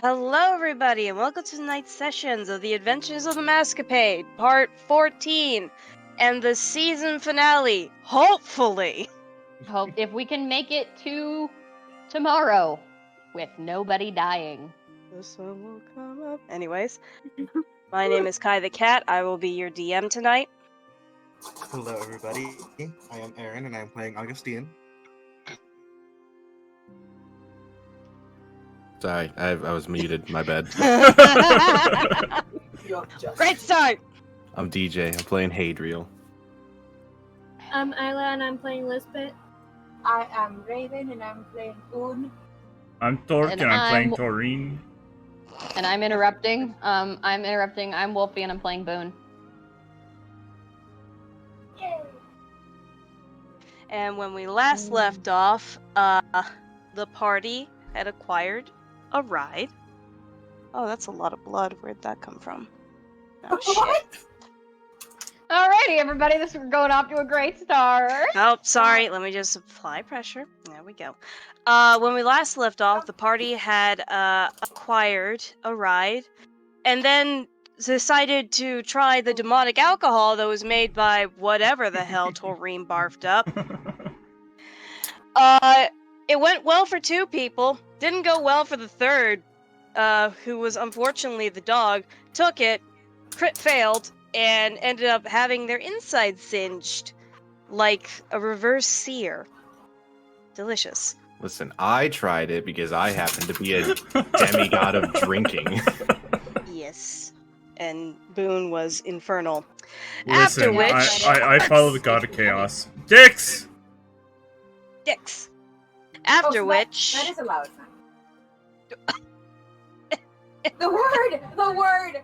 Hello, everybody, and welcome to tonight's sessions of the Adventures of the Masquepade, Part 14, and the season finale, hopefully. Hope if we can make it to tomorrow with nobody dying. This one will come up. Anyways, my name is Kai the Cat. I will be your DM tonight. Hello, everybody. I am Aaron, and I am playing Augusteen. Sorry, I was muted. My bad. Great start! I'm DJ. I'm playing Hadriel. I'm Isla and I'm playing Lizbit. I am Raven and I'm playing Boon. I'm Tork and I'm playing Toreen. And I'm interrupting. I'm Wolfie and I'm playing Boon. Yay! And when we last left off, the party had acquired a ride. Oh, that's a lot of blood. Where'd that come from? Oh, shit. Alrighty, everybody, this is going off to a great start. Oh, sorry. Let me just apply pressure. There we go. When we last left off, the party had acquired a ride, and then decided to try the demonic alcohol that was made by whatever the hell Toreen barfed up. It went well for 2 people. Didn't go well for the third, who was unfortunately the dog. Took it, crit failed, and ended up having their insides singed like a reverse sear. Delicious. Listen, I tried it because I happen to be a demigod of drinking. Yes. And Boon was infernal. Listen, After which... I follow the god of chaos. Dicks! Dicks. After Oh, which... That is allowed. The word! The word!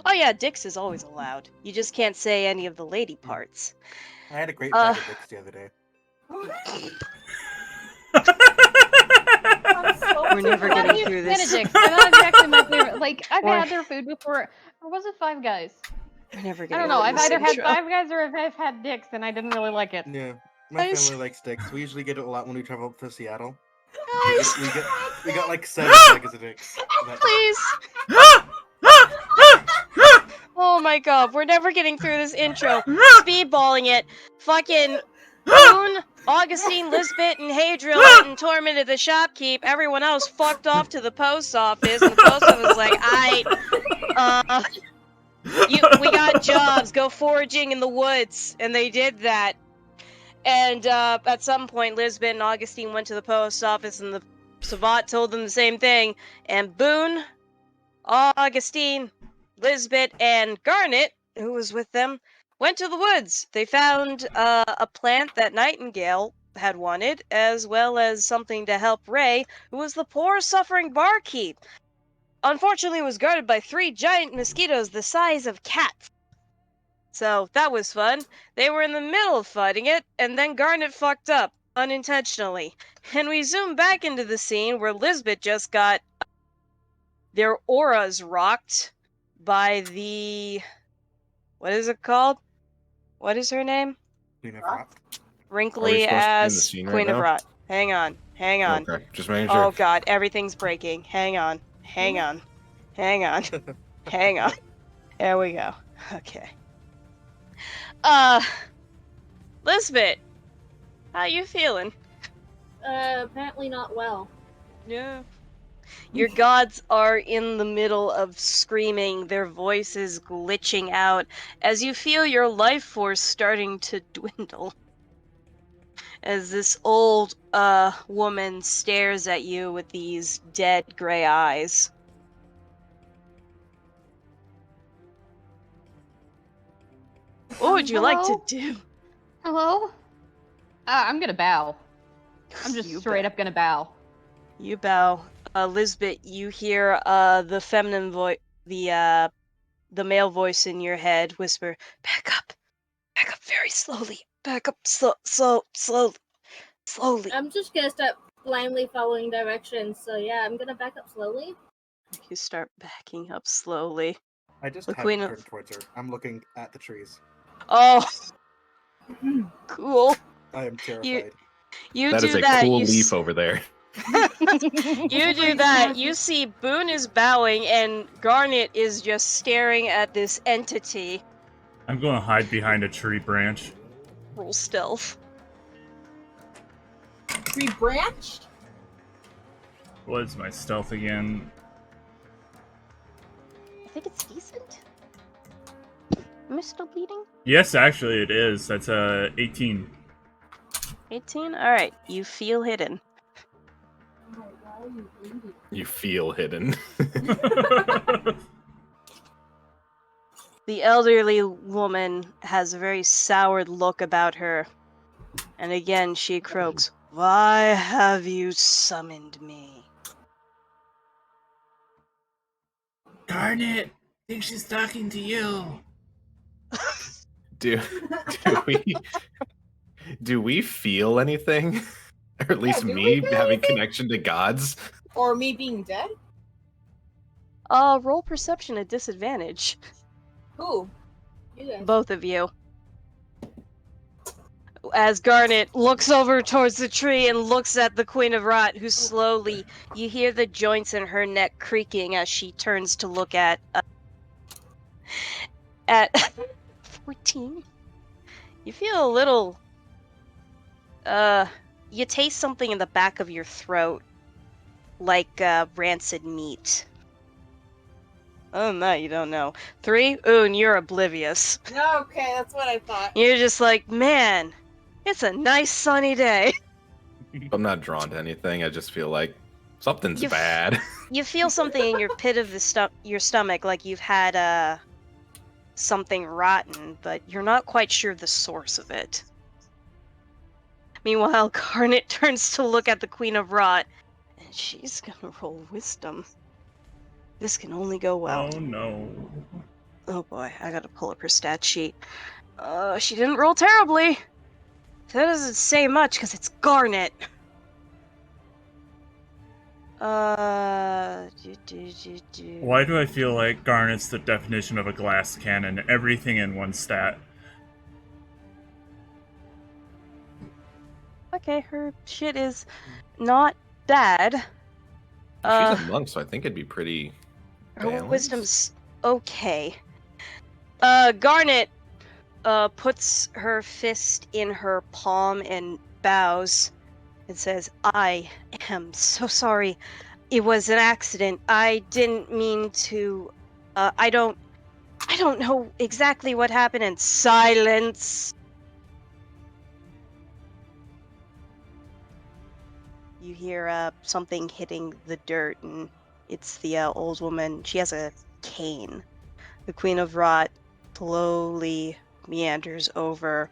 Oh yeah, dicks is always allowed. You just can't say any of the lady parts. I had a great fight with Dix the other day. We're never getting through this. Benedict's, they're not exactly my favorite. Like, I've had their food before. Or was it Five Guys? We're never I getting don't know. through I've this either had intro. Five Guys or I've had Dicks, and I didn't really like it. Yeah, my Guys. family likes Dix. We usually get it a lot when we travel up to Seattle. Guys, We got like 7 packets of Dix. please. Oh my god, we're never getting through this intro. Speedballing it. Fucking Boon, Augusteen, Lizbit, and Hadriel went and tormented the shopkeep. Everyone else fucked off to the post office, and the post office was like, we got jobs, go foraging in the woods. And they did that. And at some point, Lizbit and Augustine went to the post office, and the savant told them the same thing. And Boon, Augustine, Lizbit, and Garnet, who was with them, went to the woods. They found a plant that Nightingale had wanted, as well as something to help Ray, who was the poor, suffering barkeep. Unfortunately, it was guarded by 3 giant mosquitoes the size of cats. So, that was fun. They were in the middle of fighting it, and then Garnet fucked up, unintentionally. And we zoom back into the scene where Lizbit just got their auras rocked by the... What is it called? What is her name? Queen of Rock. Wrinkly Are we supposed to be in the ass scene right Queen of now? Rot. Hang on. Okay, just making sure. Oh god, everything's breaking. Hang on. Hang on. There we go. Okay. Lizbit, how you feeling? Apparently not well. Yeah. Your gods are in the middle of screaming, their voices glitching out, as you feel your life force starting to dwindle. As this old, woman stares at you with these dead gray eyes. What would you like to do? Hello? I'm gonna bow. I'm just You straight bow. up gonna bow. You bow. Lizbit, you hear the feminine voice, the male voice in your head whisper, back up very slowly, back up slowly. I'm just gonna start blindly following directions, so yeah, I'm gonna back up slowly. You start backing up slowly. I just The haven't Queen of- turned towards her. I'm looking at the trees. Oh, cool. I am terrified. You That do is a that. cool you leaf over there. You do that. You see Boon is bowing and Garnet is just staring at this entity. I'm going to hide behind a tree branch. Roll stealth. Tree branch? What is my stealth again? I think it's decent. Am I still bleeding? Yes, actually it is. That's 18. 18? Alright, you feel hidden. Oh, why are you bleeding? You feel hidden. The elderly woman has a very soured look about her. And again she croaks, "Why have you summoned me?" Garnet, I think she's talking to you. do we feel anything? Or at least do we me feel having anything? connection to gods? Or me being dead? Roll perception at disadvantage. Who? You guys. Both of you. As Garnet looks over towards the tree and looks at the Queen of Rot, who slowly, you hear the joints in her neck creaking as she turns to look at 14. You feel a little, you taste something in the back of your throat, like rancid meat. Other than that, you don't know. 3, Oon, you're oblivious. Okay, that's what I thought. You're just like, man, it's a nice sunny day. I'm not drawn to anything. I just feel like something's You f- bad. You feel something in your pit of your stomach, like you've had something rotten, but you're not quite sure the source of it. Meanwhile, Garnet turns to look at the Queen of Rot, and she's gonna roll wisdom. This can only go well. Oh no. Oh boy, I gotta pull up her stat sheet. She didn't roll terribly. That doesn't say much, because it's Garnet. Why do I feel like Garnet's the definition of a glass cannon? Everything in one stat. Okay, her shit is not bad. She's a monk, so I think it'd be pretty Her balanced. wisdom's okay. Garnet puts her fist in her palm and bows and says, "I am so sorry. It was an accident. I didn't mean to. I don't know exactly what happened." And silence. You hear something hitting the dirt, and it's the old woman. She has a cane. The Queen of Rot slowly meanders over.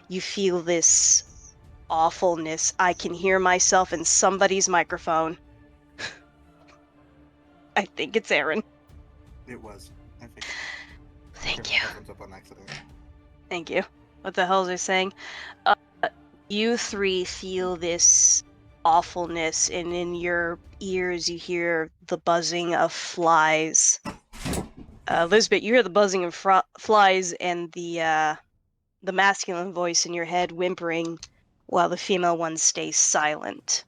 You feel this awfulness. I can hear myself in somebody's microphone. I think it's Aaron. It was. I think. Thank you. Up on accident. Thank you. What the hell is I saying? You three feel this awfulness, and in your ears you hear the buzzing of flies. Lizbit, you hear the buzzing of flies and the masculine voice in your head whimpering while the female one stays silent.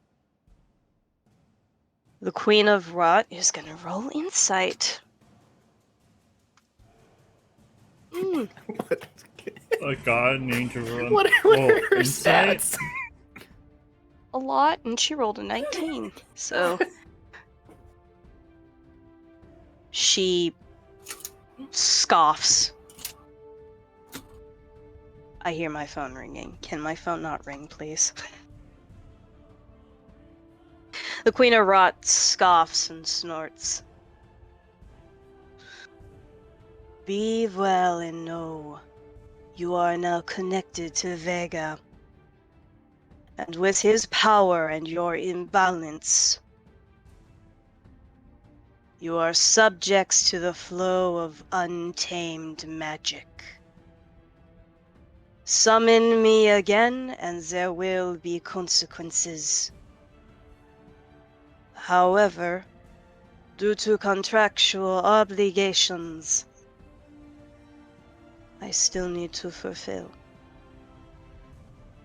The Queen of Rot is gonna roll insight. A god named to run. What are her insight? stats? A lot, and she rolled a 19. So she scoffs. I hear my phone ringing. Can my phone not ring, please? The Queen of Rot scoffs and snorts. Be well and know you are now connected to Vega. And with his power and your imbalance, you are subjects to the flow of untamed magic. Summon me again, and there will be consequences. However, due to contractual obligations, I still need to fulfill.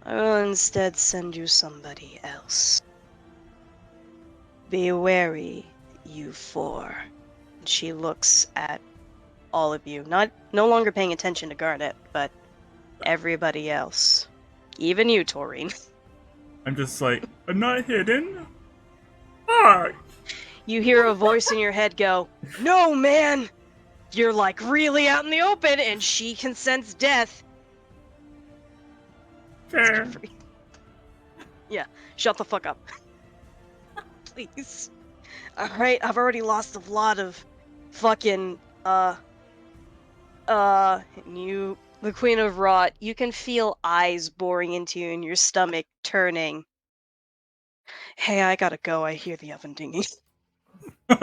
I will instead send you somebody else. Be wary, you four. She looks at all of you, no longer paying attention to Garnet, but everybody else. Even you, Toreen. I'm just like, I'm not hidden. Fuck. You hear a voice in your head go, "No, man! You're like really out in the open, and she can sense death." Fair. Yeah, shut the fuck up. Please. Alright, I've already lost a lot of fucking, the Queen of Rot, you can feel eyes boring into you and your stomach turning. Hey, I gotta go, I hear the oven dinging. What?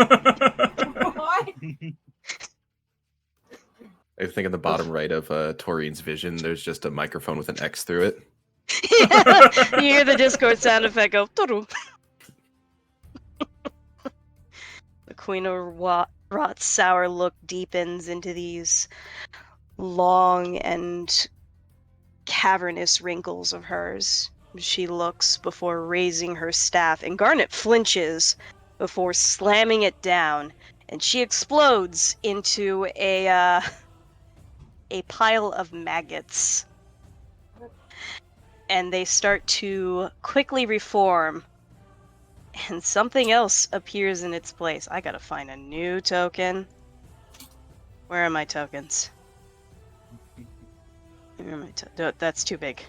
I think in the bottom right of Toreen's vision, there's just a microphone with an X through it. Yeah, you hear the Discord sound effect go, "Tudum." The Queen of Rot's sour look deepens into these long and cavernous wrinkles of hers. She looks before raising her staff, and Garnet flinches before slamming it down, and she explodes into a pile of maggots. And they start to quickly reform, and something else appears in its place. I gotta find a new token. Where are my tokens? Where are my that's too big.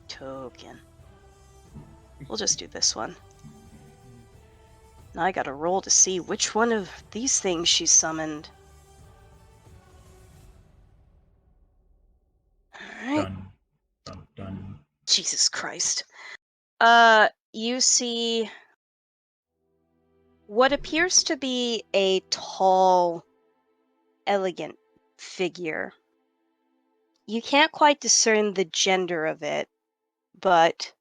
Token. We'll just do this one. Now I gotta roll to see which one of these things she summoned. Alright. Dun, dun, dun. Jesus Christ. You see what appears to be a tall, elegant figure. You can't quite discern the gender of it, but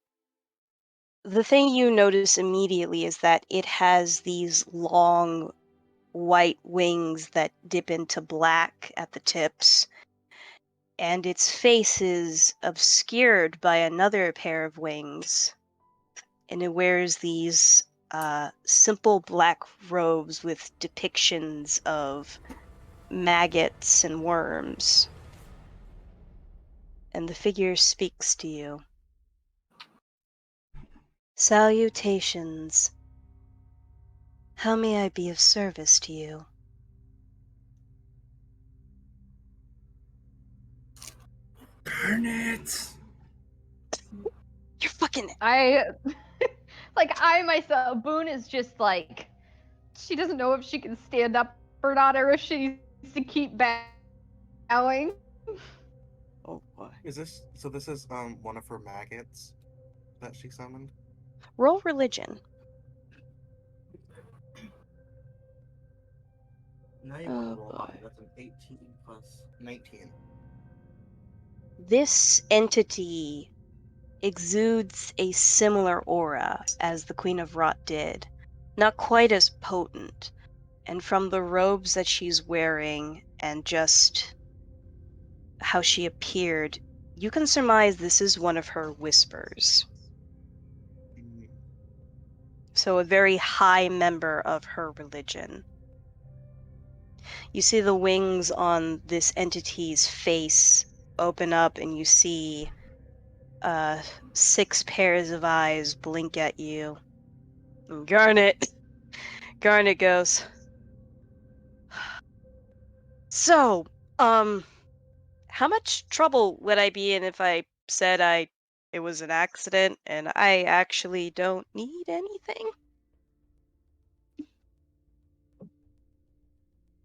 the thing you notice immediately is that it has these long white wings that dip into black at the tips, and its face is obscured by another pair of wings, and it wears these simple black robes with depictions of maggots and worms. And the figure speaks to you. Salutations. How may I be of service to you? Garnet! You're fucking... I myself, Boon is just like, she doesn't know if she can stand up or not, or if she needs to keep bowing. Oh boy. This is one of her maggots that she summoned? Roll religion. Now you want to roll high. That's an 18 plus 19. This entity exudes a similar aura as the Queen of Rot did. Not quite as potent. And from the robes that she's wearing and just how she appeared, you can surmise this is one of her whispers. So a very high member of her religion. You see the wings on this entity's face open up, and you see 6 pairs of eyes blink at you. And Garnet goes, "So, how much trouble would I be in if I said it was an accident and I actually don't need anything?"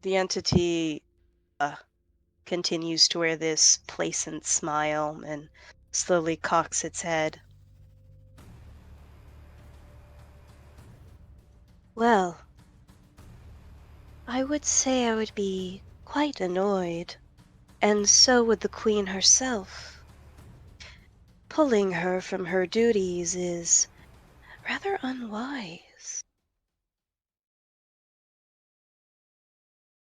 The entity continues to wear this placent smile and slowly cocks its head. "Well, I would say I would be quite annoyed, and so would the Queen herself. Pulling her from her duties is rather unwise.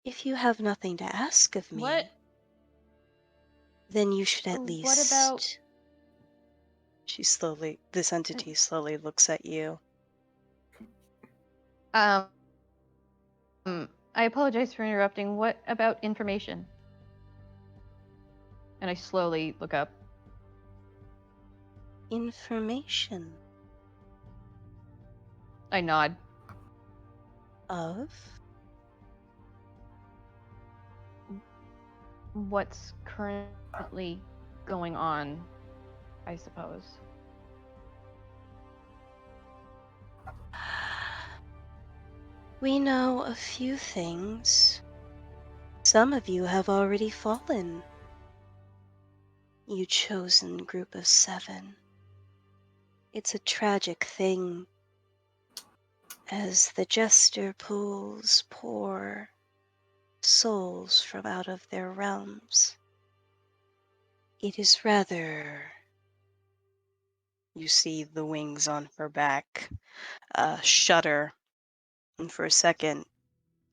If you have nothing to ask of me, What? then you should at What least about- This entity slowly looks at you. I apologize for interrupting. What about information? And I slowly look up. Information I nod. of? What's currently going on, I suppose. We know a few things. Some of you have already fallen. You chosen group of 7. It's a tragic thing as the jester pulls poor souls from out of their realms. It is rather... You see the wings on her back shudder, and for a second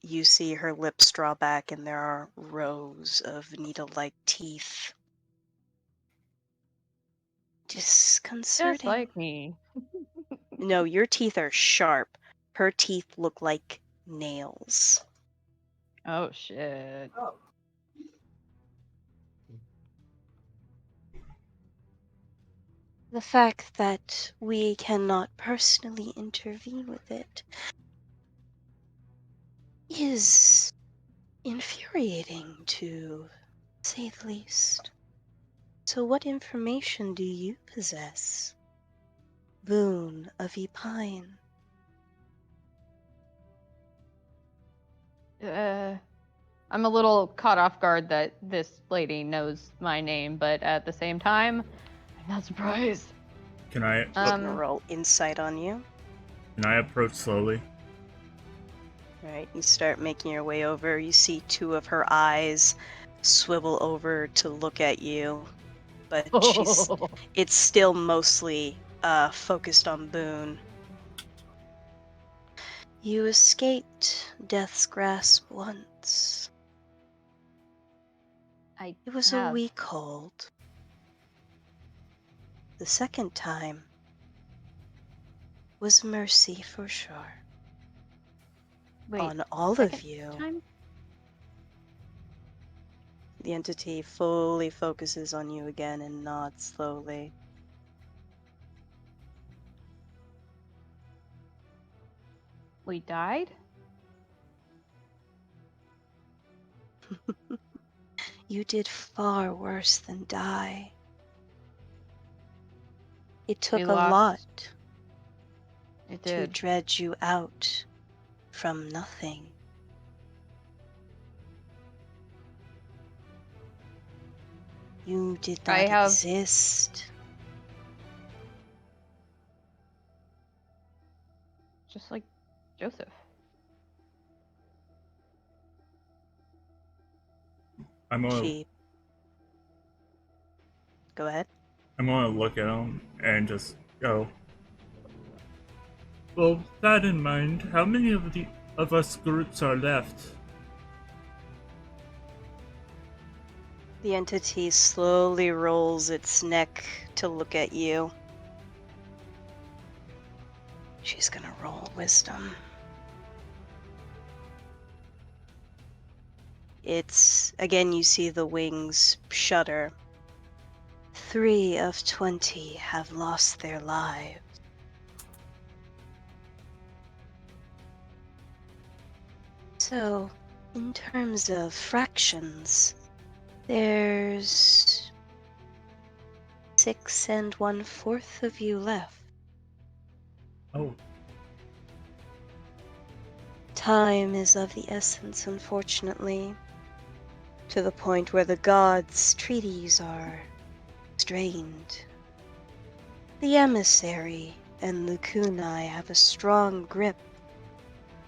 you see her lips draw back and there are rows of needle-like teeth. Disconcerting. Just like me. No, your teeth are sharp. Her teeth look like nails. Oh shit. Oh. The fact that we cannot personally intervene with it is infuriating, to say the least. So what information do you possess, Boon of Epine? I'm a little caught off guard that this lady knows my name, but at the same time, I'm not surprised. Can I I'm gonna roll insight on you. approach slowly? Right, you start making your way over. You see 2 of her eyes swivel over to look at you, but it's still mostly focused on Boon. You escaped death's grasp once. It was a weak hold. The second time was mercy for sure. Wait, on all of you. Time? The entity fully focuses on you again and nods slowly. We died? You did far worse than die. It took a lot to dredge you out from nothing. You did not exist. Just like Joseph. Go ahead. I'm gonna look at him and just go. Well, with that in mind, how many of us groups are left? The entity slowly rolls its neck to look at you. She's gonna roll wisdom. It's, again, you see the wings shudder. 3 of 20 have lost their lives. So, in terms of fractions, there's 6 1/4 of you left. Oh. Time is of the essence, unfortunately, to the point where the gods' treaties are strained. The emissary and the kunai have a strong grip,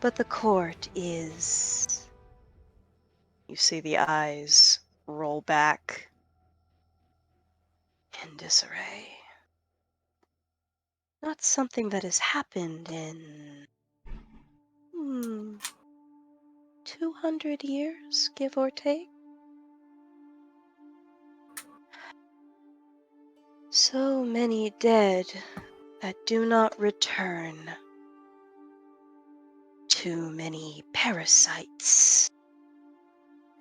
but the court is... You see the eyes roll back in disarray. Not something that has happened in 200 years, give or take. So many dead that do not return. Too many parasites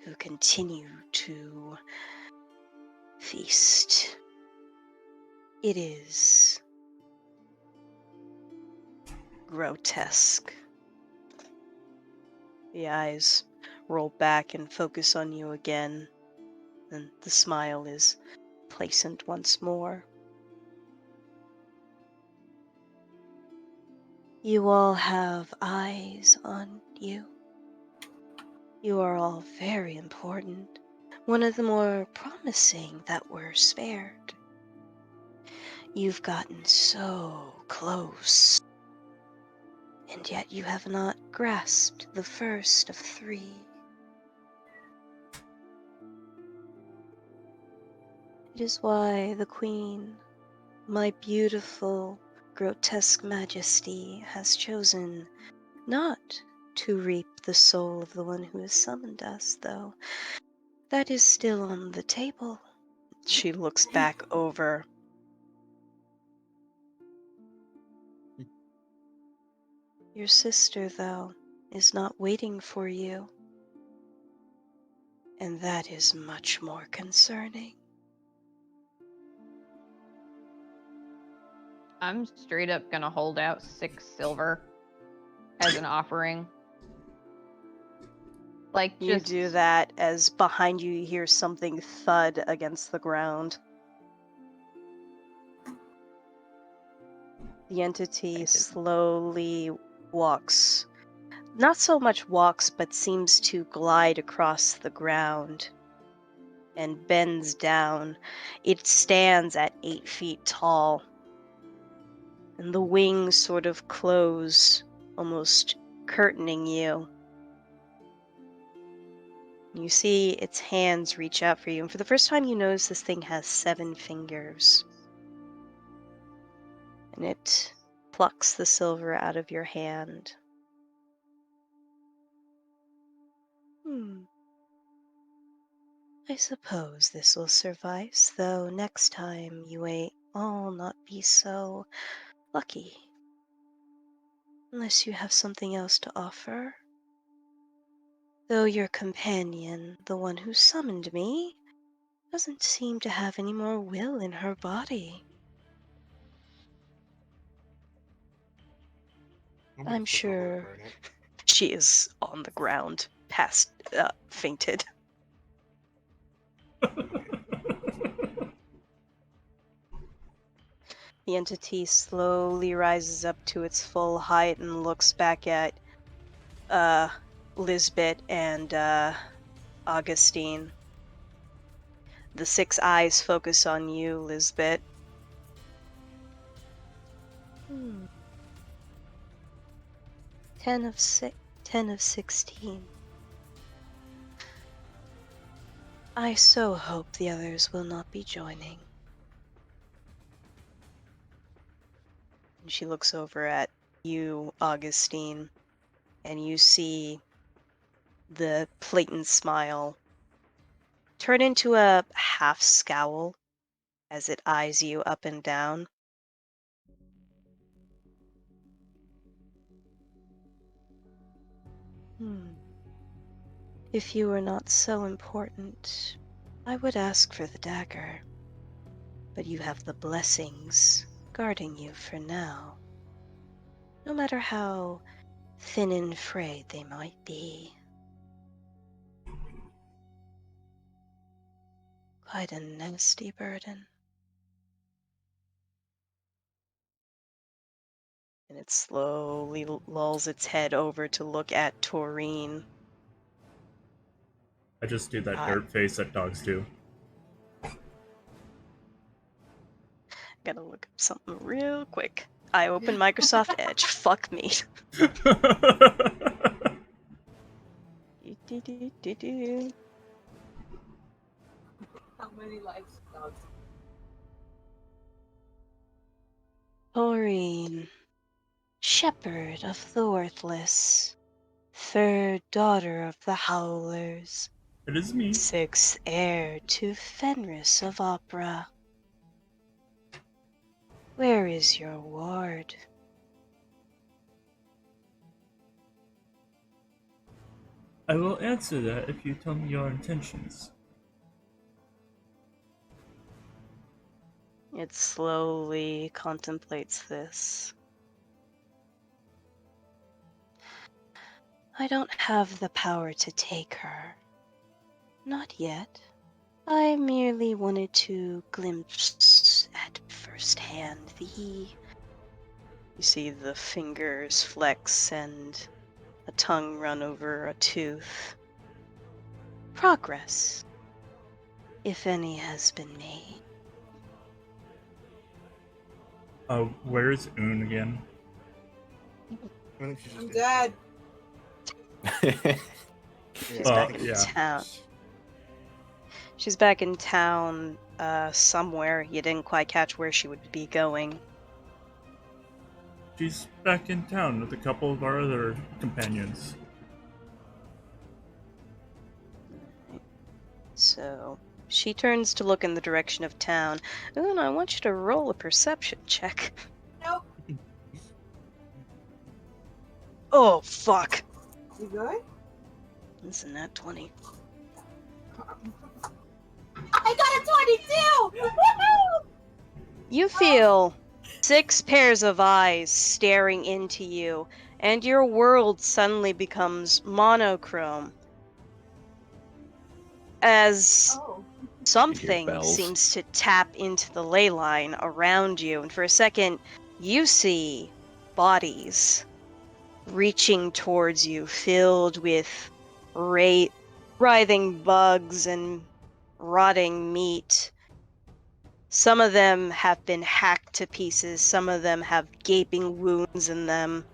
who continue to feast. It is grotesque. The eyes roll back and focus on you again, and the smile is placent once more. You all have eyes on you. You are all very important. One of the more promising that were spared. You've gotten so close, and yet you have not grasped the first of three. It is why the Queen, my beautiful, grotesque majesty, has chosen not to reap the soul of the one who has summoned us, though that is still on the table. She looks back over. Your sister, though, is not waiting for you, and that is much more concerning. I'm straight up gonna hold out 6 silver as an offering. Like, You just do that as behind you hear something thud against the ground. The entity slowly walks, not so much walks, but seems to glide across the ground and bends down. It stands at 8 feet tall, and the wings sort of close, almost curtaining you. You see its hands reach out for you, and for the first time you notice this thing has 7 fingers. And it plucks the silver out of your hand. I suppose this will suffice, though next time you may all not be so lucky. Unless you have something else to offer. Though your companion, the one who summoned me, doesn't seem to have any more will in her body. I'm sure she is on the ground, fainted. The entity slowly rises up to its full height and looks back at Lizbit and Augusteen. The 6 eyes focus on you, Lizbit. 10 of 16. I so hope the others will not be joining. And she looks over at you, Augusteen, and you see the blatant smile turn into a half scowl as it eyes you up and down. If you were not so important, I would ask for the dagger. But you have the blessings guarding you for now. No matter how thin and frayed they might be. Quite a nasty burden. And it slowly lulls its head over to look at Toreen. I just do that dirt face that dogs do. Gotta look up something real quick. I open Microsoft Edge. Fuck me. How many lives dogs? Toreen, shepherd of the worthless, 3rd daughter of the Howlers, It is me. 6th heir to Fenris of Opera. Where is your ward? I will answer that if you tell me your intentions. It slowly contemplates this. I don't have the power to take her. Not yet. I merely wanted to glimpse at first hand the... You see the fingers flex and a tongue run over a tooth. Progress, if any has been made. Where's Un again? I think she's just I'm in- dead. She's Yeah, I back think in yeah. town. She's back in town somewhere. You didn't quite catch where she would be going. She's back in town with a couple of our other companions. So she turns to look in the direction of town. Ooh, and I want you to roll a perception check. Nope. Oh, fuck. You good? Isn't that 20? I got a 22! Woohoo! You feel 6 pairs of eyes staring into you, and your world suddenly becomes monochrome. As Oh. something bells. seems to tap into the ley line around you, and for a second, you see bodies reaching towards you, filled with writhing bugs and rotting meat. Some of them have been hacked to pieces, some of them have gaping wounds in them.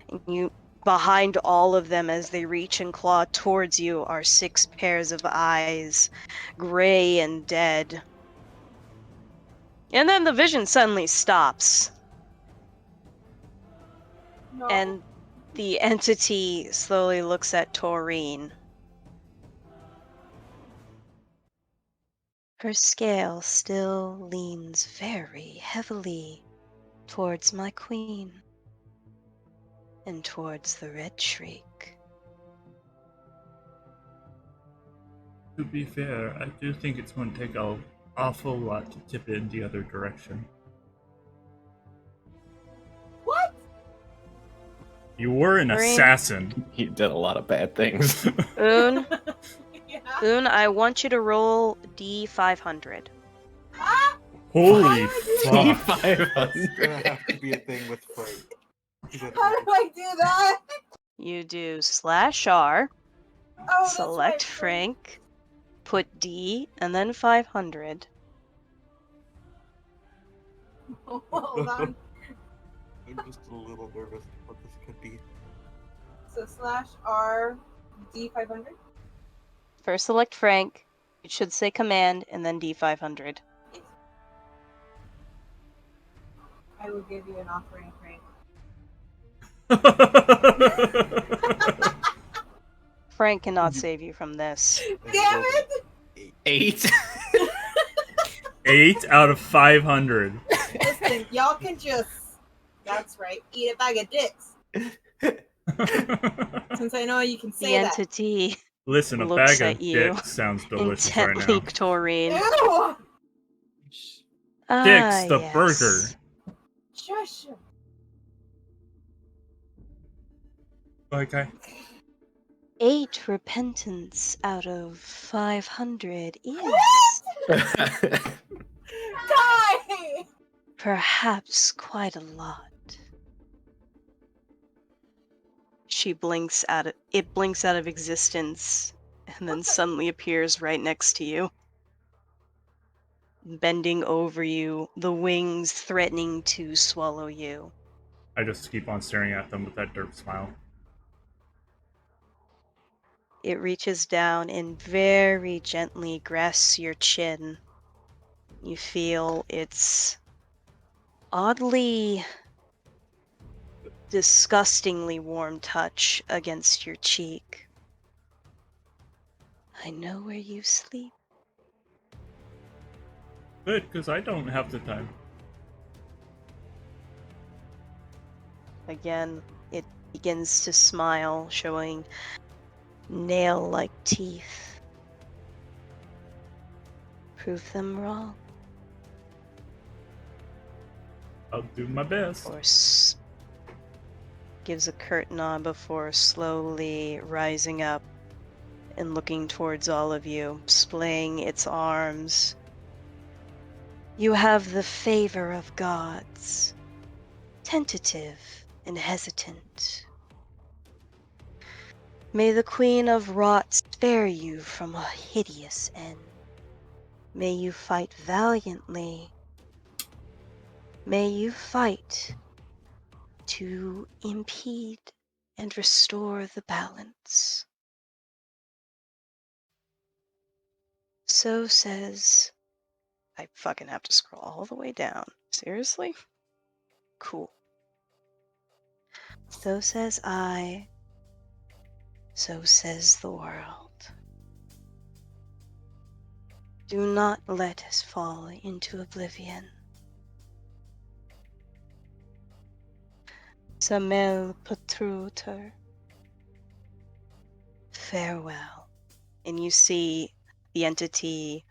And you, behind all of them as they reach and claw towards you, are 6 pairs of eyes, gray and dead. And then the vision suddenly stops, No. and the entity slowly looks at Toreen. Her scale still leans very heavily towards my queen and towards the Red Shriek. To be fair, I do think it's going to take an awful lot to tip it in the other direction. What? You were an Toreen? assassin. He did a lot of bad things. Boon, Yeah. Boon, I want you to roll D500. Ah! Holy How fuck. It's gonna have to be a thing with Frank. He's a- How do I do that? You do /R, Oh, that's select right, Frank, put D, and then 500. Hold on. I'm just a little nervous what this could be. So /R D500. First select Frank, it should say command, and then D500. I will give you an offering, Frank. Frank cannot save you from this. Damn it! 8. 8 out of 500. Listen, y'all can just. That's right. Eat a bag of dicks. Since I know you can The say that. entity Listen, a looks bag at of you dicks sounds delicious right intently, now. Toreen. Ew! Dicks, the yes. burger. Shush. Okay. 8 repentance out of 500 is Die! perhaps quite a lot. She blinks at it. It blinks out of existence and then suddenly appears right next to you. Bending over you, the wings threatening to swallow you. I just keep on staring at them with that derp smile. It reaches down and very gently grasps your chin. You feel its oddly, disgustingly warm touch against your cheek. I know where you sleep. Good, because I don't have the time. Again, it begins to smile, showing nail-like teeth. Prove them wrong. I'll do my best. Or gives a curt nod before slowly rising up and looking towards all of you, splaying its arms. You have the favor of gods, tentative and hesitant. May the Queen of Rot spare you from a hideous end. May you fight valiantly. May you fight to impede and restore the balance. So says... I fucking have to scroll all the way down. Seriously? Cool. So says I. So says the world. Do not let us fall into oblivion. Samel Patruter. Farewell. And you see the entity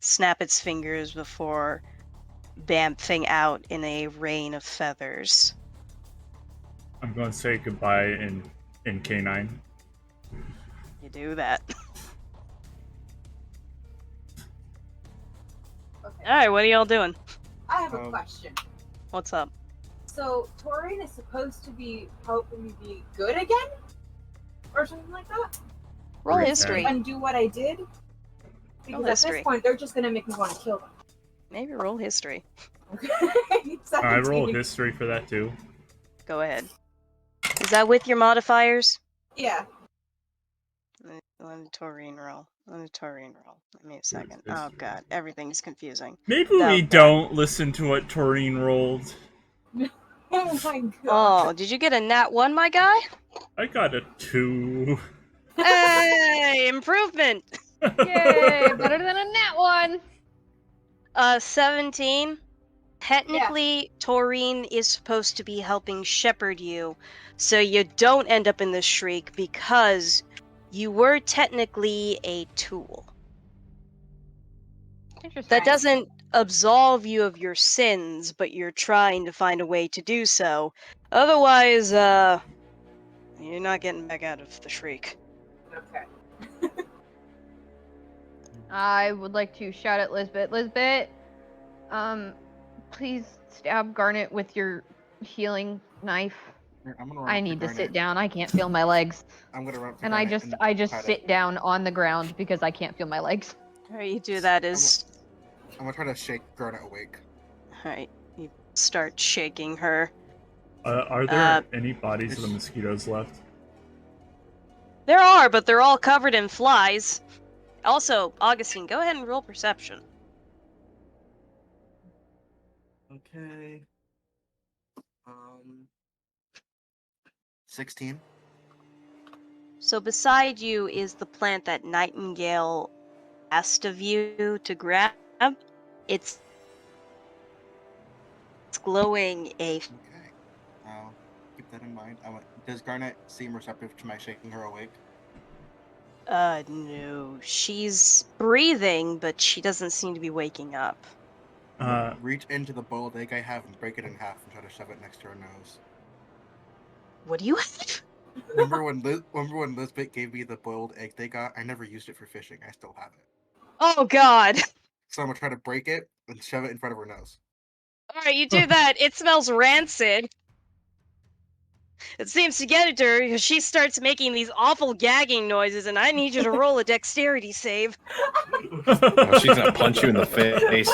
snap its fingers before bamfing out in a rain of feathers. I'm going to say goodbye in K9. You do that. Okay. Alright, what are y'all doing? I have a question. What's up? So, Toreen is supposed to be helping me be good again? Or something like that? Roll Great. history. Undo what I did? Because at history. this point, they're just gonna make me want to kill them. Maybe roll history. I roll 17. history for that too. Go ahead. Is that with your modifiers? Yeah. Let me Toreen roll. Give me a second. Oh god, everything's confusing. Maybe No, we God. don't listen to what Toreen rolled. Oh my god. Oh, did you get a nat 1, my guy? I got a 2. Hey, improvement! Yay! Better than a nat one. 17. Technically, Toreen is supposed to be helping shepherd you, so you don't end up in the shriek because you were technically a tool. Interesting. That doesn't absolve you of your sins, but you're trying to find a way to do so. Otherwise, you're not getting back out of the shriek. Okay. I would like to shout at Lizbit. Lizbit, please stab Garnet with your healing knife. Here, I'm gonna run I up need to Garnet. sit down. I can't feel my legs. I'm gonna run up to And I Garnet just pat sit it. down on the ground because I can't feel my legs. How you do that is... I'm gonna try to shake Garnet awake. Alright, you start shaking her. Are there any bodies of the mosquitoes left? There are, but they're all covered in flies. Also, Augusteen, go ahead and roll perception. Okay. 16. So beside you is the plant that Nightingale asked of you to grab. It's glowing a... Okay. I'll keep that in mind. Does Garnet seem receptive to my shaking her awake? No. She's breathing, but she doesn't seem to be waking up. Reach into the boiled egg I have and break it in half and try to shove it next to her nose. What do you have? Remember when Lizbit gave me the boiled egg they got? I never used it for fishing. I still have it. Oh god! So I'm gonna try to break it and shove it in front of her nose. Alright, you do that. It smells rancid. It seems to get it to her because she starts making these awful gagging noises, and I need you to roll a dexterity save. Oh, she's gonna punch you in the face.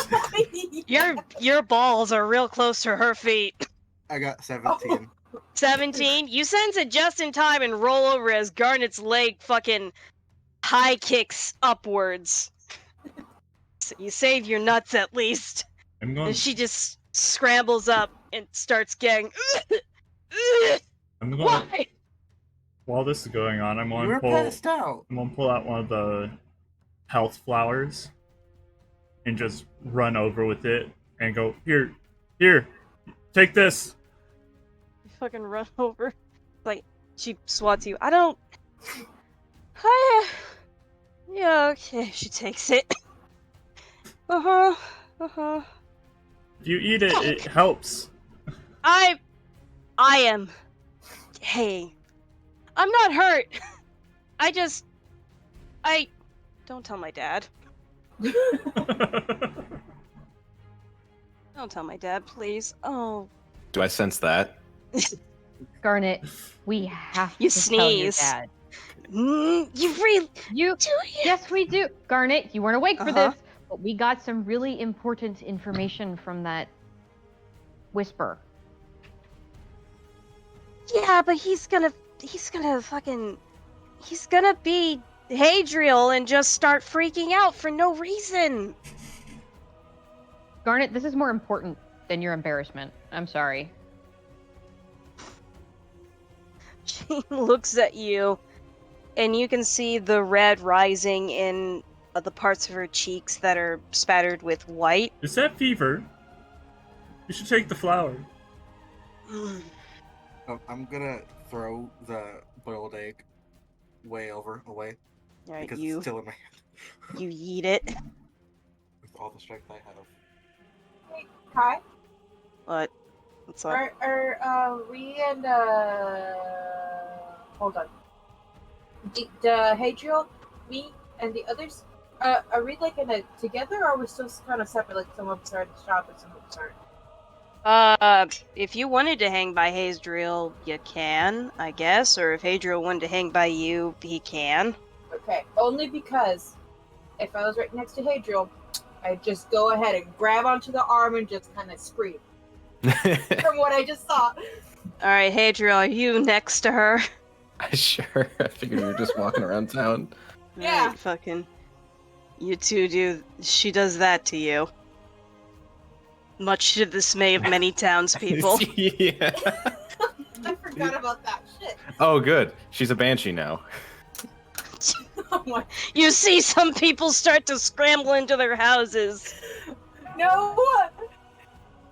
Your balls are real close to her feet. I got 17. 17. You sense it just in time and roll over as Garnet's leg fucking high kicks upwards. So you save your nuts at least. And she just scrambles up and starts gagging. Why? While this is going on, I'm You're passed out. gonna pull out one of the health flowers and just run over with it and go, here, take this. fucking run over. Like, she swats you. Yeah, okay. She takes it. Uh-huh. If you eat it, it helps. I am. Hey. I'm not hurt. Don't tell my dad. Don't tell my dad, please. Oh. Do I sense that? Garnet, we have You to tell your sneeze. dad. You really You do you? Yes, we do. Garnet, you weren't awake for Uh-huh. this, but we got some really important information from that whisper. Yeah, but he's gonna be Hadriel and just start freaking out for no reason. Garnet, this is more important than your embarrassment. I'm sorry. She looks at you, and you can see the red rising in the parts of her cheeks that are spattered with white. Is that fever? You should take the flower. I'm gonna throw the boiled egg away. Alright, Because you it's still in my hand. you eat it. With all the strength I have. Hey, Kai, What? What's up? are we and hold on. The Hadriel, me, and the others, are we like in a together, or are we still kind of separate? Like some of us are at the shop and some of us aren't. If you wanted to hang by Hadriel, you can, I guess. Or if Hadriel wanted to hang by you, he can. Okay, only because if I was right next to Hadriel, I'd just go ahead and grab onto the arm and just kind of scream. From what I just saw. Alright, Hadriel, are you next to her? Sure. I figured you were just walking around town. Yeah. Alright, fucking. You two do. She does that to you. Much to the dismay of many townspeople. Yeah. I forgot about that shit. Oh, good. She's a banshee now. Oh my. You see some people start to scramble into their houses. No!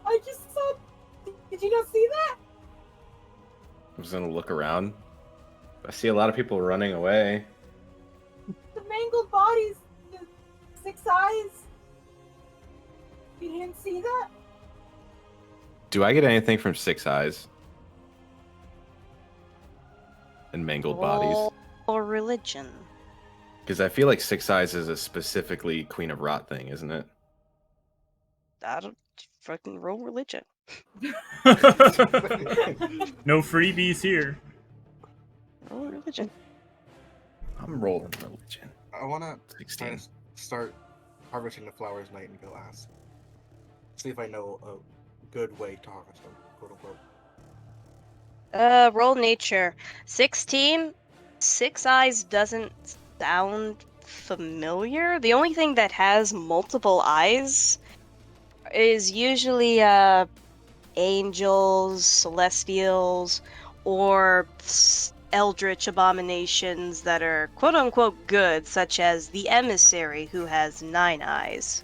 I just saw. Did you not see that? I'm just gonna look around. I see a lot of people running away. The mangled bodies, the 6 eyes. You didn't see that? Do I get anything from Six Eyes? And mangled bodies? Or religion. Because I feel like Six Eyes is a specifically Queen of Rot thing, isn't it? I don't fucking roll religion. No freebies here. Roll religion. I'm rolling religion. I wanna try 16. to start harvesting the flowers night and go ask. See if I know a good way to harvest them, quote unquote. Roll nature. 16. Six Eyes doesn't sound familiar. The only thing that has multiple eyes is usually angels, celestials, or eldritch abominations that are quote unquote good, such as the emissary who has 9 eyes.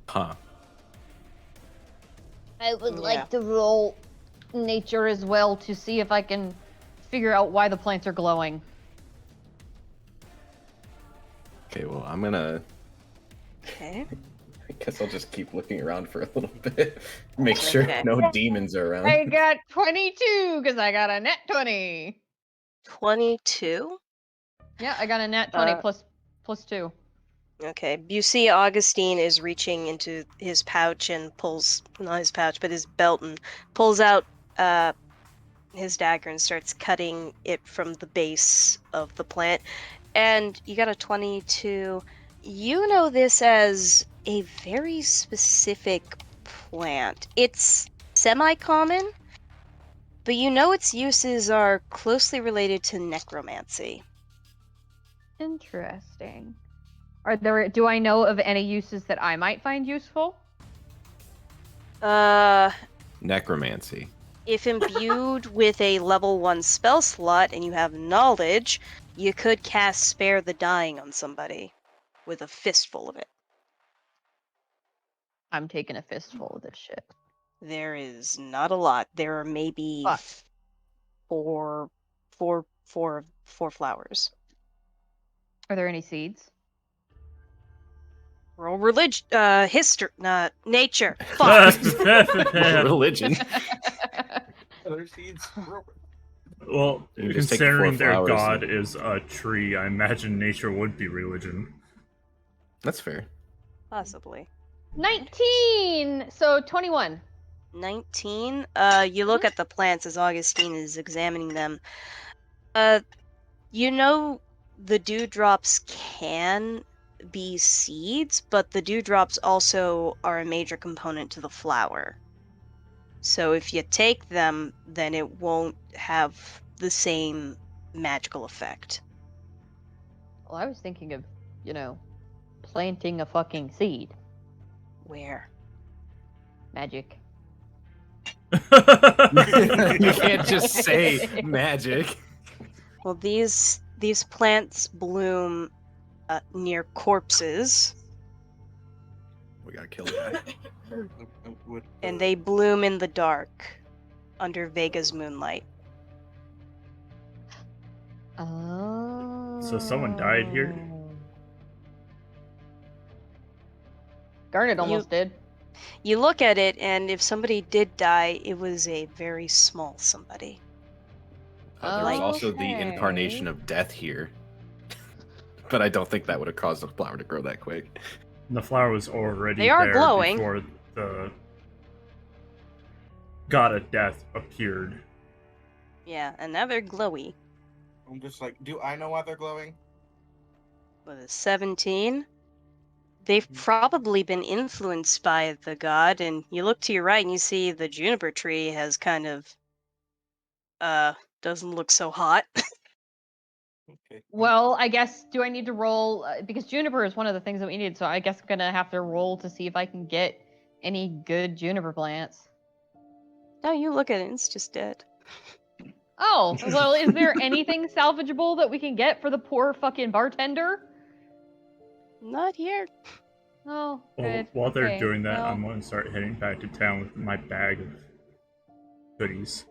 Huh. I would Yeah. like to roll nature as well to see if I can figure out why the plants are glowing. Okay, well, I'm gonna... Okay. I guess I'll just keep looking around for a little bit. Make sure Okay. no demons are around. I got 22 because I got a net 20. 22? Yeah, I got a net 20 Uh, plus 2. Okay, you see Augusteen is reaching into his pouch and pulls, not his pouch, but his belt, and pulls out his dagger and starts cutting it from the base of the plant. And you got a 22. You know this as a very specific plant. It's semi-common, but you know its uses are closely related to necromancy. Interesting. Do I know of any uses that I might find useful? Necromancy. If imbued with a level 1 spell slot and you have knowledge, you could cast Spare the Dying on somebody with a fistful of it. I'm taking a fistful of this shit. There is not a lot. There are maybe Fuck. four flowers. Are there any seeds? Roll religion, history, not nature. Fuck. Religion. Other seeds. Well, You just take the considering 4 their flowers god and- is a tree, I imagine nature would be religion. That's fair. Possibly. 19! So 21. 19. You look at the plants as Augustine is examining them. You know the dewdrops can be seeds, but the dewdrops also are a major component to the flower. So if you take them, then it won't have the same magical effect. Well, I was thinking of, planting a fucking seed. Where? Magic. You can't just say magic. Well, these plants bloom near corpses, We gotta kill that. and they bloom in the dark under Vega's moonlight. Oh. So someone died here? Garnet almost did. You look at it, and if somebody did die, it was a very small somebody. There was also the Okay. incarnation of death here. But I don't think that would have caused the flower to grow that quick. The flower was already They are there glowing. before the god of death appeared. Yeah, and now they're glowy. I'm just like, do I know why they're glowing? With a 17. They've probably been influenced by the god, and you look to your right and you see the juniper tree has kind of doesn't look so hot. Okay. Well, I guess, do I need to roll? Because juniper is one of the things that we need, so I guess I'm gonna have to roll to see if I can get any good juniper plants. No, you look at it, it's just dead. Oh, well, is there anything salvageable that we can get for the poor fucking bartender? Not here. Oh, Well, good. while they're Okay, doing that, well. I'm going to start heading back to town with my bag of goodies.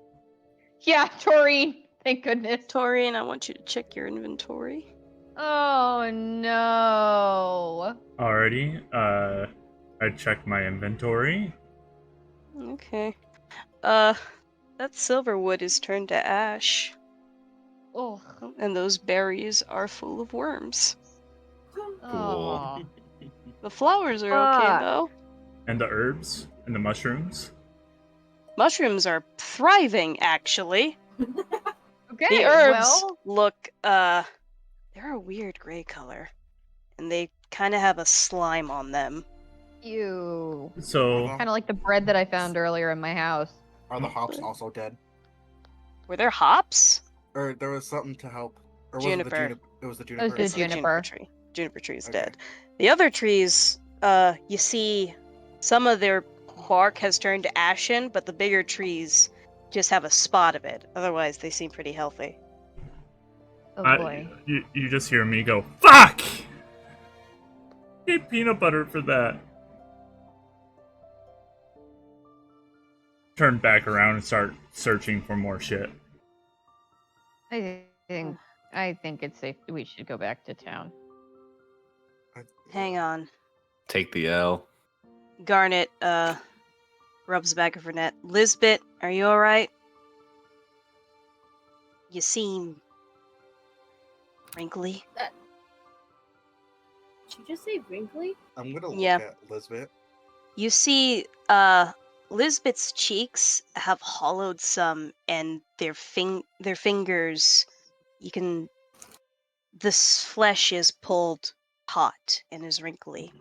Yeah, Toreen. Thank goodness. Toreen, I want you to check your inventory. Oh no. Alrighty, I checked my inventory. Okay. That silver wood is turned to ash, Oh. and those berries are full of worms. Aw. The flowers are okay, Fuck. though. And the herbs and the mushrooms. Mushrooms are thriving, actually. Okay. The herbs Well, look, they're a weird gray color, and they kind of have a slime on them. ew. So, Kind of like the bread that I found earlier in my house. Are the hops also dead? Were there hops? Or there was something to help? Or was Juniper. it the juniper? It was the juniper. It was the It's the juniper. tree. Juniper tree is Okay. dead. The other trees, you see some of their bark has turned to ashen, but the bigger trees just have a spot of it. Otherwise, they seem pretty healthy. Oh boy. you just hear me go, fuck! Need peanut butter for that. Turn back around and start searching for more shit. I think it's safe. We should go back to town. Hang on. Take the L. Garnet, rubs the back of her neck. Lizbit, are you alright? You seem wrinkly. Did you just say wrinkly? I'm gonna look Yeah. at Lizbit. You see, Lizbit's cheeks have hollowed some, and their fingers, this flesh is pulled taut and is wrinkly.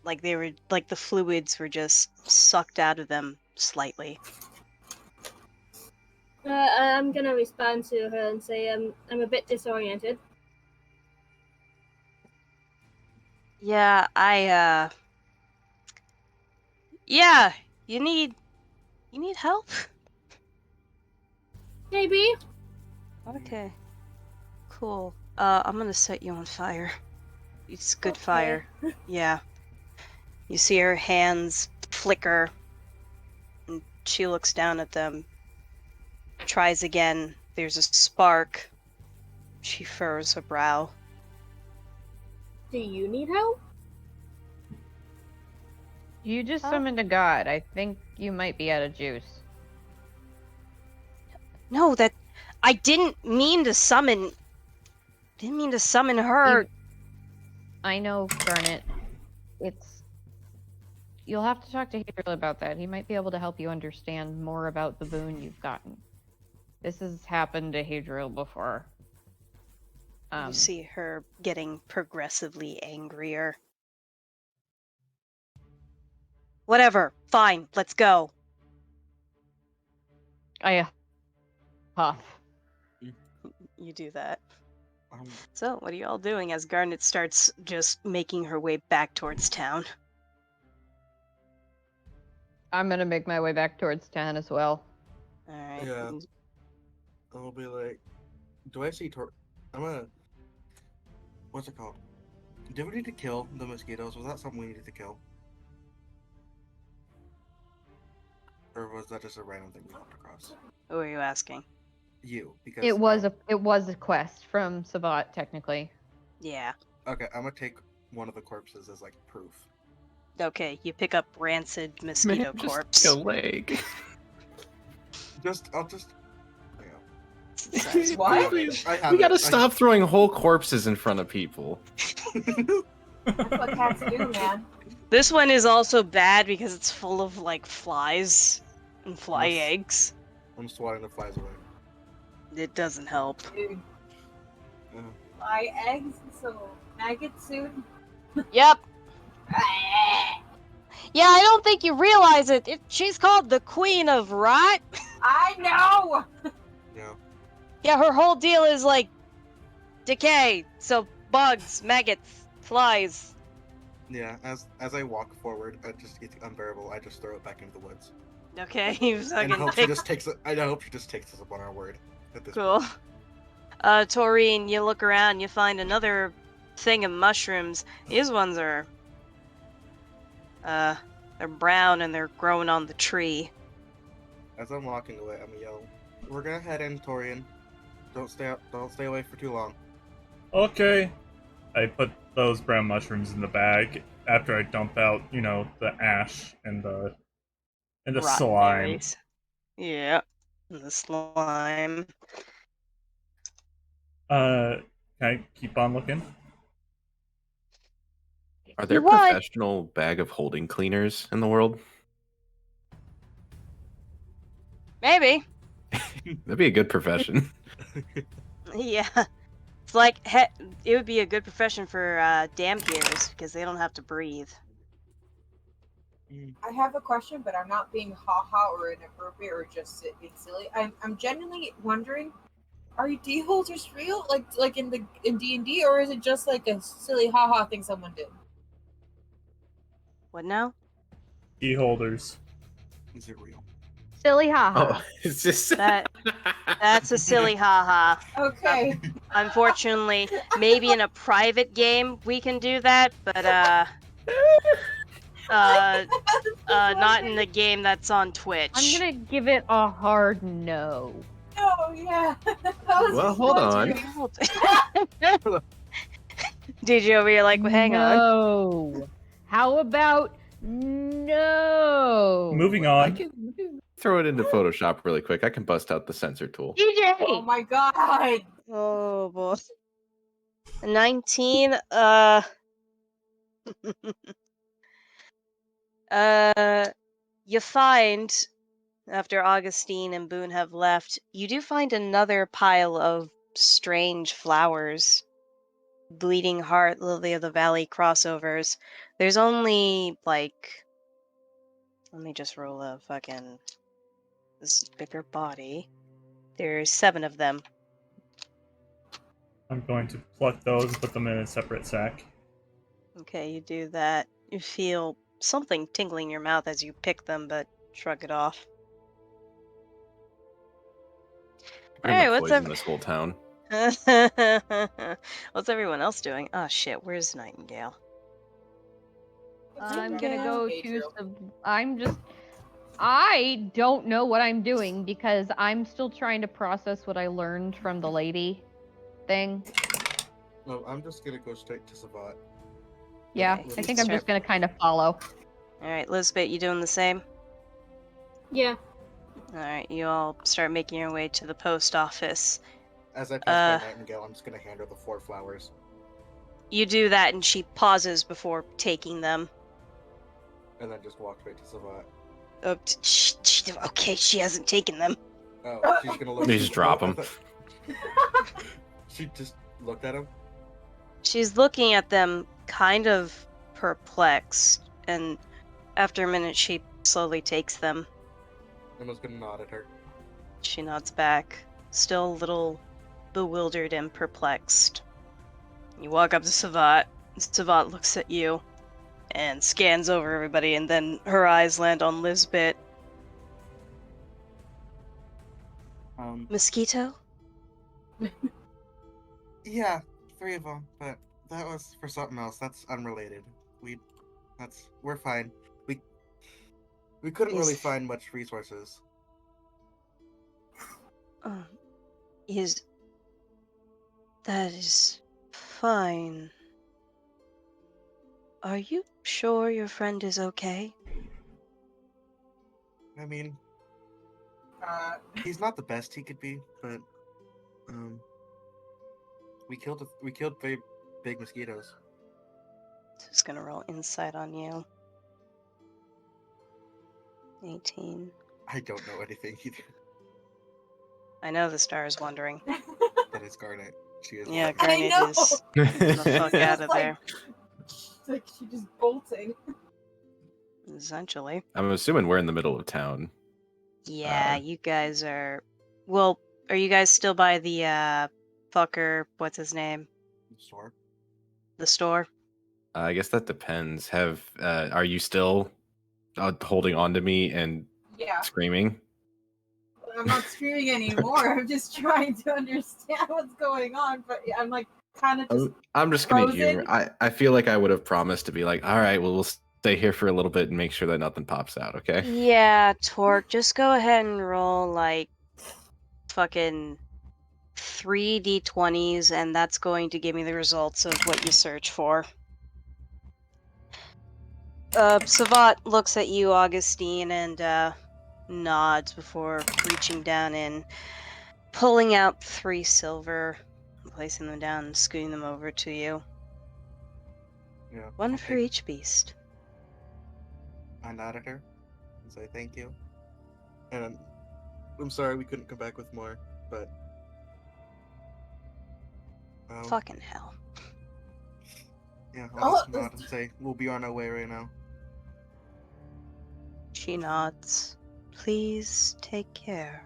Like the fluids were just sucked out of them slightly. I'm gonna respond to her and say I'm a bit disoriented. Yeah, yeah, you need help? Maybe. Okay. Cool. I'm gonna set you on fire. It's good Okay. fire. Yeah. You see her hands flicker, and she looks down at them, tries again. There's a spark. She furrows her brow. Do you need help? You just summoned a god. I think you might be out of juice. No, that I didn't mean to summon. Didn't mean to summon her. I know, Garnet. You'll have to talk to Hadriel about that. He might be able to help you understand more about the boon you've gotten. This has happened to Hadriel before. You see her getting progressively angrier. Whatever. Fine. Let's go. I huff. You do that. So, what are you all doing as Garnet starts just making her way back towards town? I'm gonna make my way back towards town as well. Alright. Yeah. I'll be like, do I see Tork? I'm gonna. What's it called? Did we need to kill the mosquitoes? Was that something we needed to kill? Or was that just a random thing we hopped across? Who are you asking? You, because It was a quest from Sabat, technically. Yeah. Okay, I'm gonna take one of the corpses as like proof. Okay, you pick up rancid mosquito corpse. Just a leg. I'll just. What? I We gotta stop throwing whole corpses in front of people. That's what cats do, man. This one is also bad because it's full of like flies and fly Yes. eggs. I'm swatting the flies away. It doesn't help. Dude, Yeah. fly eggs, so maggots soon. Yep. Yeah, I don't think you realize it. She's called the Queen of Rot. I know! Yeah. Yeah, her whole deal is like decay. So bugs, maggots, flies. Yeah, as I walk forward, it just gets unbearable. I just throw it back into the woods. Okay, you And fucking hope she pick. just takes it. I hope she just takes us up on our word. At this Cool. point. Toreen, you look around, you find another thing of mushrooms. These ones are, they're brown and they're growing on the tree. As I'm walking away, I'm gonna yell, "We're gonna head in, Toreen. Don't stay away for too long." Okay. I put those brown mushrooms in the bag after I dump out, the ash and the Rotten slime. berries. Yeah, and the slime. Can I keep on looking? Are there What? professional bag of holding cleaners in the world? Maybe. That'd be a good profession. Yeah. It's like, it would be a good profession for dampiers because they don't have to breathe. I have a question, but I'm not being haha or inappropriate or just being silly. I'm genuinely wondering, are D holders real? Like in D&D, or is it just like a silly haha thing someone did? What now? Key holders. Is it real? Silly haha. Oh, it's just That's a silly haha. Okay. Unfortunately, maybe in a private game we can do that, but not in the game that's on Twitch. I'm gonna give it a hard no. Oh yeah. I was Well, just hold on. wondering. DJ over here, like, well, hang on. No. How about no? Moving I on. can throw it into Photoshop really quick. I can bust out the sensor tool. DJ. Oh my god. Oh boy. 19. You find, after Augusteen and Boon have left, you do find another pile of strange flowers. Bleeding Heart, Lily of the Valley crossovers. There's only, like... Let me just roll a fucking... this bigger body. There's 7 of them. I'm going to pluck those, put them in a separate sack. Okay, you do that. You feel something tingling in your mouth as you pick them, but shrug it off. I'm Hey, gonna what's poison up? this whole town. What's everyone else doing? Oh shit, where's Nightingale? I'm Okay. gonna go Okay, to true. some. I don't know what I'm doing because I'm still trying to process what I learned from the lady thing. No, I'm just gonna go straight to Savat. Yeah, Okay, I you think I'm start- just gonna kind of follow. Alright, Lizbit, you doing the same? Yeah. Alright, you all start making your way to the post office. As I pass by Nightingale, I'm just gonna hand her the 4 flowers. You do that and she pauses before taking them. And then just walk straight to Savat. Oh, okay, she hasn't taken them. Oh, she's gonna look. You just drop I 'em. thought- She just looked at him. She's looking at them kind of perplexed, and after a minute she slowly takes them. And was gonna nod at her. She nods back, still a little bewildered and perplexed. You walk up to Savat. Savat looks at you and scans over everybody, and then her eyes land on Lizbit. Mosquito? Yeah, 3 of them, but that was for something else. That's unrelated. We're fine. We couldn't really Is- find much resources. That is fine. Are you sure your friend is okay? I mean, he's not the best he could be, but we killed very big mosquitoes. Just gonna roll insight on you. 18. I don't know anything either. I know the star is wondering. That is Garnet. She is. Yeah, wondering. I Garnet know. is the fuck It's out of like- there. It's like she just bolting. Essentially. I'm assuming we're in the middle of town. Yeah, you guys are. Well, are you guys still by the fucker? What's his name? Store. The store? I guess that depends. Are you still holding on to me and Yeah. screaming? I'm not screaming anymore. I'm just trying to understand what's going on, but I'm like kind of just I'm just gonna frozen. humor. I feel like I would have promised to be like, all right, well, we'll stay here for a little bit and make sure that nothing pops out. Okay. Yeah, Tork, just go ahead and roll like fucking 3 d20s, and that's going to give me the results of what you search for. Savat looks at you, Augustine, and nods before reaching down and pulling out 3 silver, placing them down and scooting them over to you. Yeah. 1 I'll for take- each beast. I nod at her and say thank you. And I'm sorry we couldn't come back with more, but Fucking hell. yeah, I'll just Oh. nod and say we'll be on our way right now. She nods. Please take care.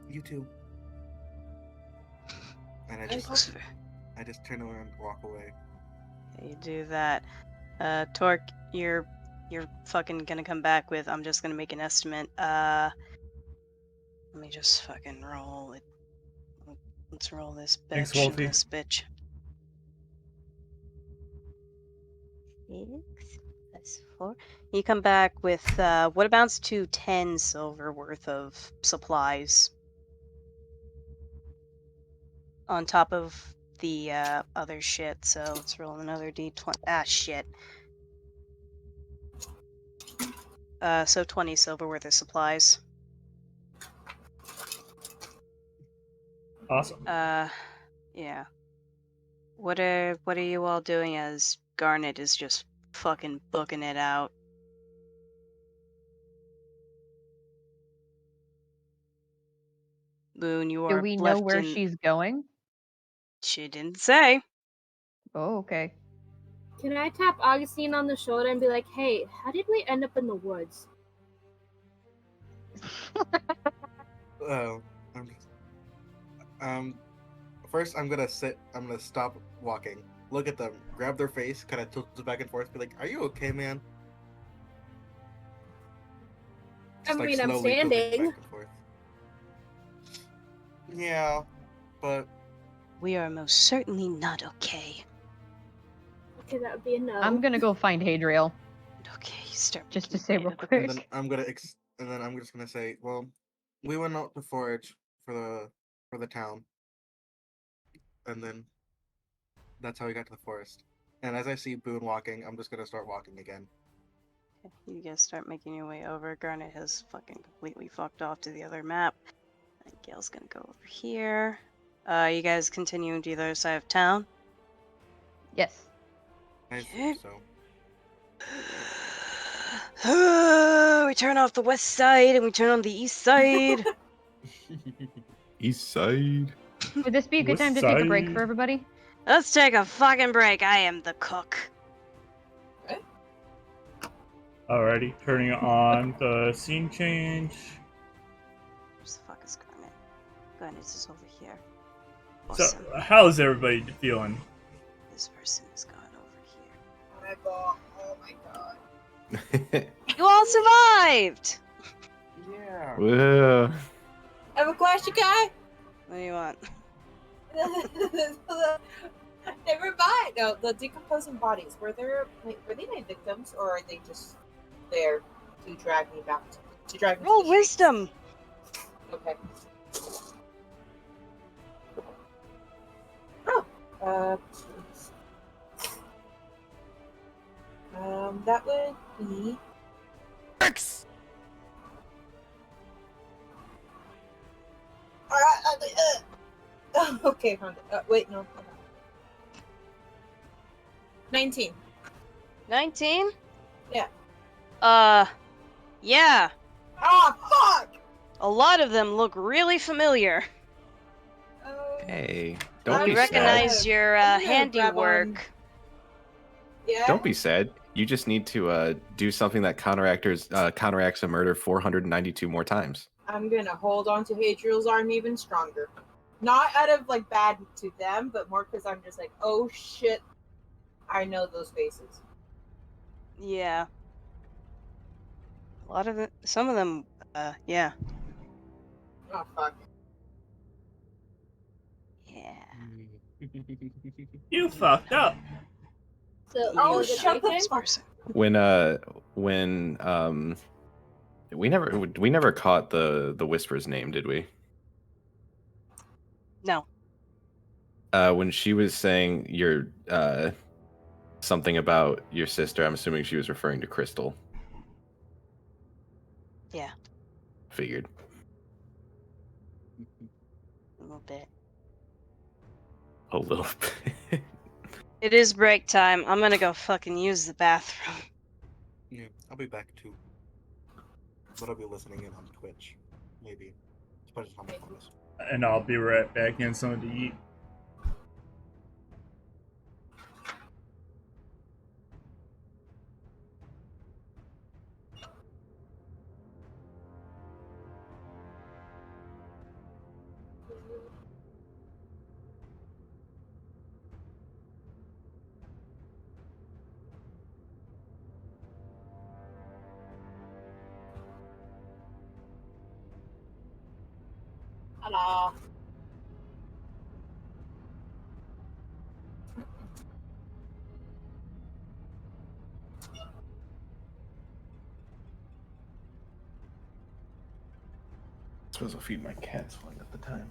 You too. And I just turn around and walk away. You do that. Tork, you're fucking gonna come back with, I'm just gonna make an estimate. Let me just fucking roll it. Let's roll this bitch. Thanks, Wolfie. And this bitch. 6 plus 4. You come back with what amounts to 10 silver worth of supplies. On top of the other shit, so let's roll another d20. Ah, shit. So 20 silver worth of supplies. Awesome. Yeah. What are you all doing as Garnet is just fucking booking it out? Boon, you Do are we know left where in... she's going? She didn't say. Oh, okay. Can I tap Augustine on the shoulder and be like, hey, how did we end up in the woods? Oh, first I'm gonna stop walking, look at them, grab their face, kind of tilt it back and forth, be like, "Are you okay, man?" I mean, I'm slowly tilting standing. back and forth. Yeah, but We are most certainly not okay. Okay, that would be a no. I'm gonna go find Hadriel. Okay, you start Just to making say me real mad. quick. And then I'm just gonna say, well, we went out to forage for the town, and then that's how we got to the forest. And as I see Boon walking, I'm just gonna start walking again. You guys start making your way over. Garnet has fucking completely fucked off to the other map. And Gail's gonna go over here. You guys continuing to the other side of town? Yes. I Okay. assume so. We turn off the west side and we turn on the east side. East side. Would this be a good time to take a break for everybody? Let's take a fucking break. I am the cook. Alrighty, turning on the scene change. Where's the fuck is Garnet? Garnet is over here. So, Awesome. how's everybody feeling? This person is gone over here. Eyeball. Oh my god. You all survived! Yeah. Whoa. I have a question, guy. What do you want? Never mind. No, the decomposing bodies. Were they my victims, or are they just there to drag me back to drag me? Roll to the streets? wisdom! Okay. Oh. That would be. X. Okay, found it. Wait, no. Hold on. 19. 19? Yeah. Yeah. Ah, fuck! A lot of them look really familiar. Hey, I don't be You sad. recognize your I'm gonna grab handiwork. Yeah. Don't be sad. You just need to do something that counteracts a murder 492 more times. I'm gonna hold on to Hadriel's arm even stronger. Not out of like bad to them, but more because I'm just like, oh shit, I know those faces. Yeah. A lot of it, some of them, yeah. Oh fuck. Yeah. You fucked up. So, Oh, was it shut the break-in? fuck. When we never caught the whisper's name, did we? No. When she was saying your something about your sister, I'm assuming she was referring to Crystal. Yeah. Figured. A little bit. A little bit. It is break time. I'm gonna go fucking use the bathroom. Yeah, I'll be back too. But I'll be listening in on Twitch, maybe. Depends on how much fun is. And I'll be right back in something to eat. Hello. I suppose I'll feed my cats while I got the time.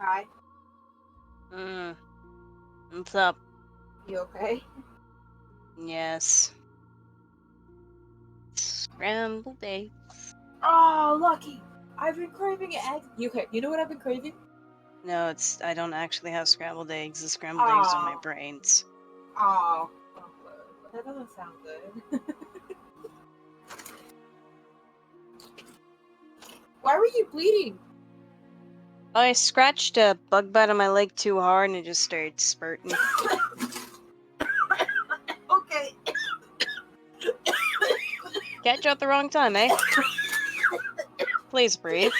Hi. What's up? You okay? Yes. Scrambled eggs. Oh, lucky. I've been craving eggs. You know what I've been craving? No, I don't actually have scrambled eggs. The scrambled eggs are my Aw. brains. Oh, that doesn't sound good. Why were you bleeding? I scratched a bug bite on my leg too hard and it just started spurting. Okay. Catch you at the wrong time, eh? Please breathe.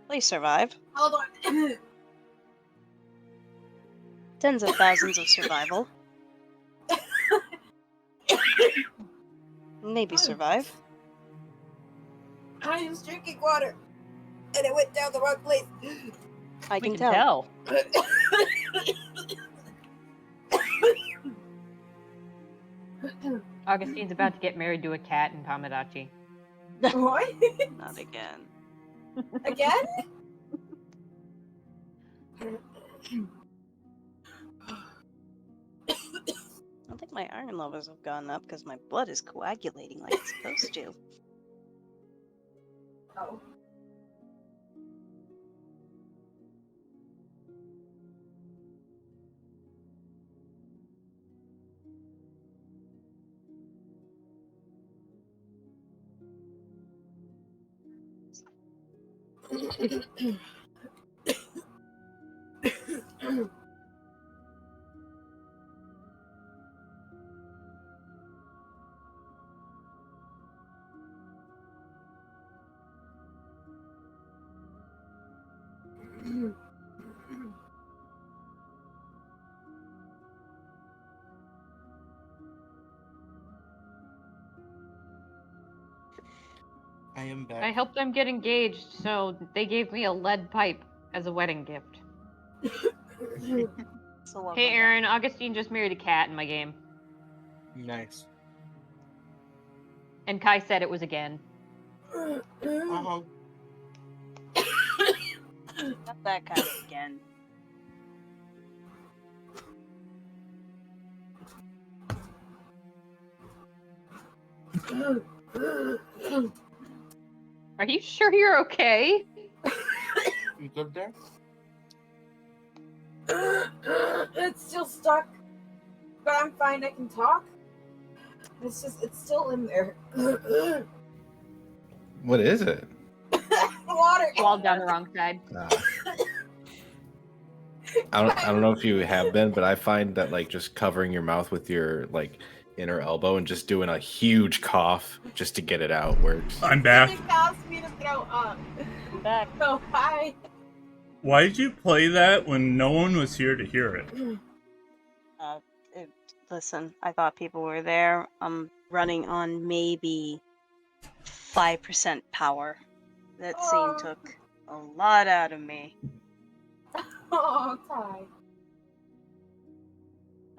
Please survive. Hold on. Tens of thousands of survival. Maybe survive. I was drinking water, and it went down the wrong place. I We can can tell. Augustine's about to get married to a cat in Tamagotchi. What? Not again. Again? I don't think my iron levels have gone up because my blood is coagulating like it's supposed to. Oh. I am back. I helped them get engaged, so they gave me a lead pipe as a wedding gift. So welcome Hey, back. Aaron, Augustine just married a cat in my game. Nice. And Kai said it was again. Uh-huh. Not that kind of again. Are you sure you're okay? You good there? It's still stuck, but I'm fine. I can talk. It's still in there. What is it? Water. Swallowed down the wrong side. I don't know if you have been, but I find that like just covering your mouth with your like inner elbow and just doing a huge cough just to get it out works. I'm back. It caused me to throw up. I'm back. Oh, hi. Why did you play that when no one was here to hear it? Listen, I thought people were there. I'm running on maybe 5% power. That scene took a lot out of me. Oh, Ty.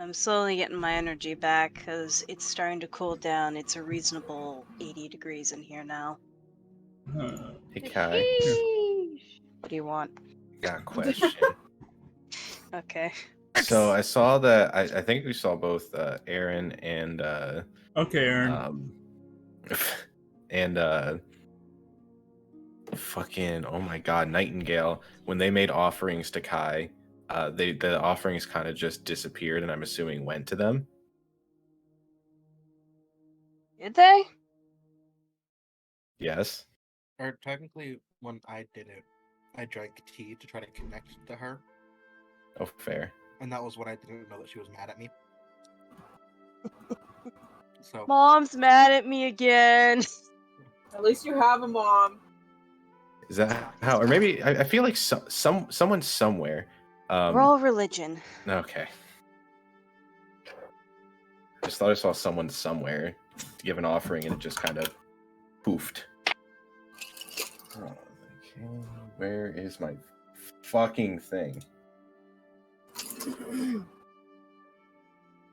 I'm slowly getting my energy back because it's starting to cool down. It's a reasonable 80 degrees in here now. Hey Kai, Sheesh. What do you want? got a question. Okay. So I saw that I think we saw both Aaron and Okay, Aaron. and fucking oh my god, Nightingale, when they made offerings to Kai, the offerings kind of just disappeared and I'm assuming went to them. Did they? Yes. Or technically, when I did it, I drank tea to try to connect to her, Oh, fair. and that was when I didn't know that she was mad at me. So Mom's mad at me again. At least you have a mom. Is that how? Or maybe I feel like someone somewhere. We're all religion. Okay. I just thought I saw someone somewhere give an offering and it just kind of poofed. Oh, okay. Where is my fucking thing?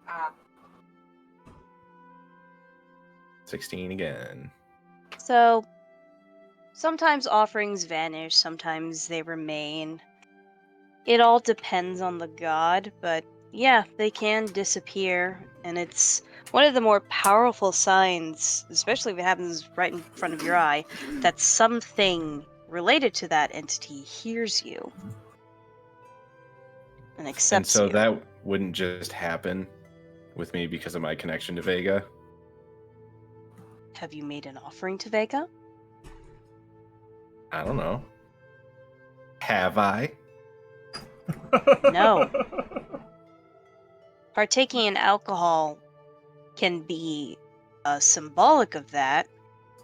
Ah. 16 again. So Sometimes offerings vanish, sometimes they remain. It all depends on the god, but yeah, they can disappear, and it's one of the more powerful signs, especially if it happens right in front of your eye, that something related to that entity hears you and accepts And so you. that wouldn't just happen with me because of my connection to Vega. Have you made an offering to Vega? I don't know. Have I? No. Partaking in alcohol can be symbolic of that,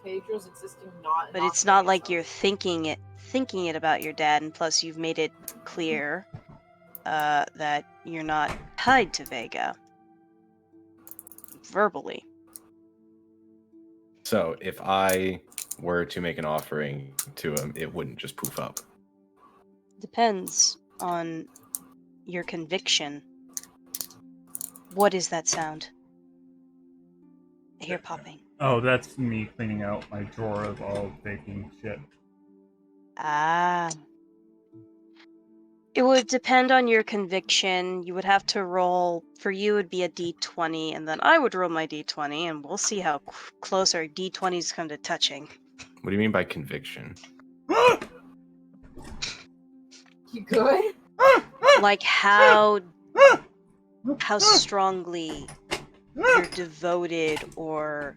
Hadriel's existing not. but it's not like you're thinking it about your dad, and plus you've made it clear that you're not tied to Vega verbally. So if I were to make an offering to him, it wouldn't just poof up. Depends on your conviction. What is that sound? I hear popping. Oh, that's me cleaning out my drawer of all baking shit. Ah. It would depend on your conviction. You would have to roll, for you it would be a d20, and then I would roll my d20, and we'll see how close our d20s come to touching. What do you mean by conviction? You good? Like how strongly you're devoted or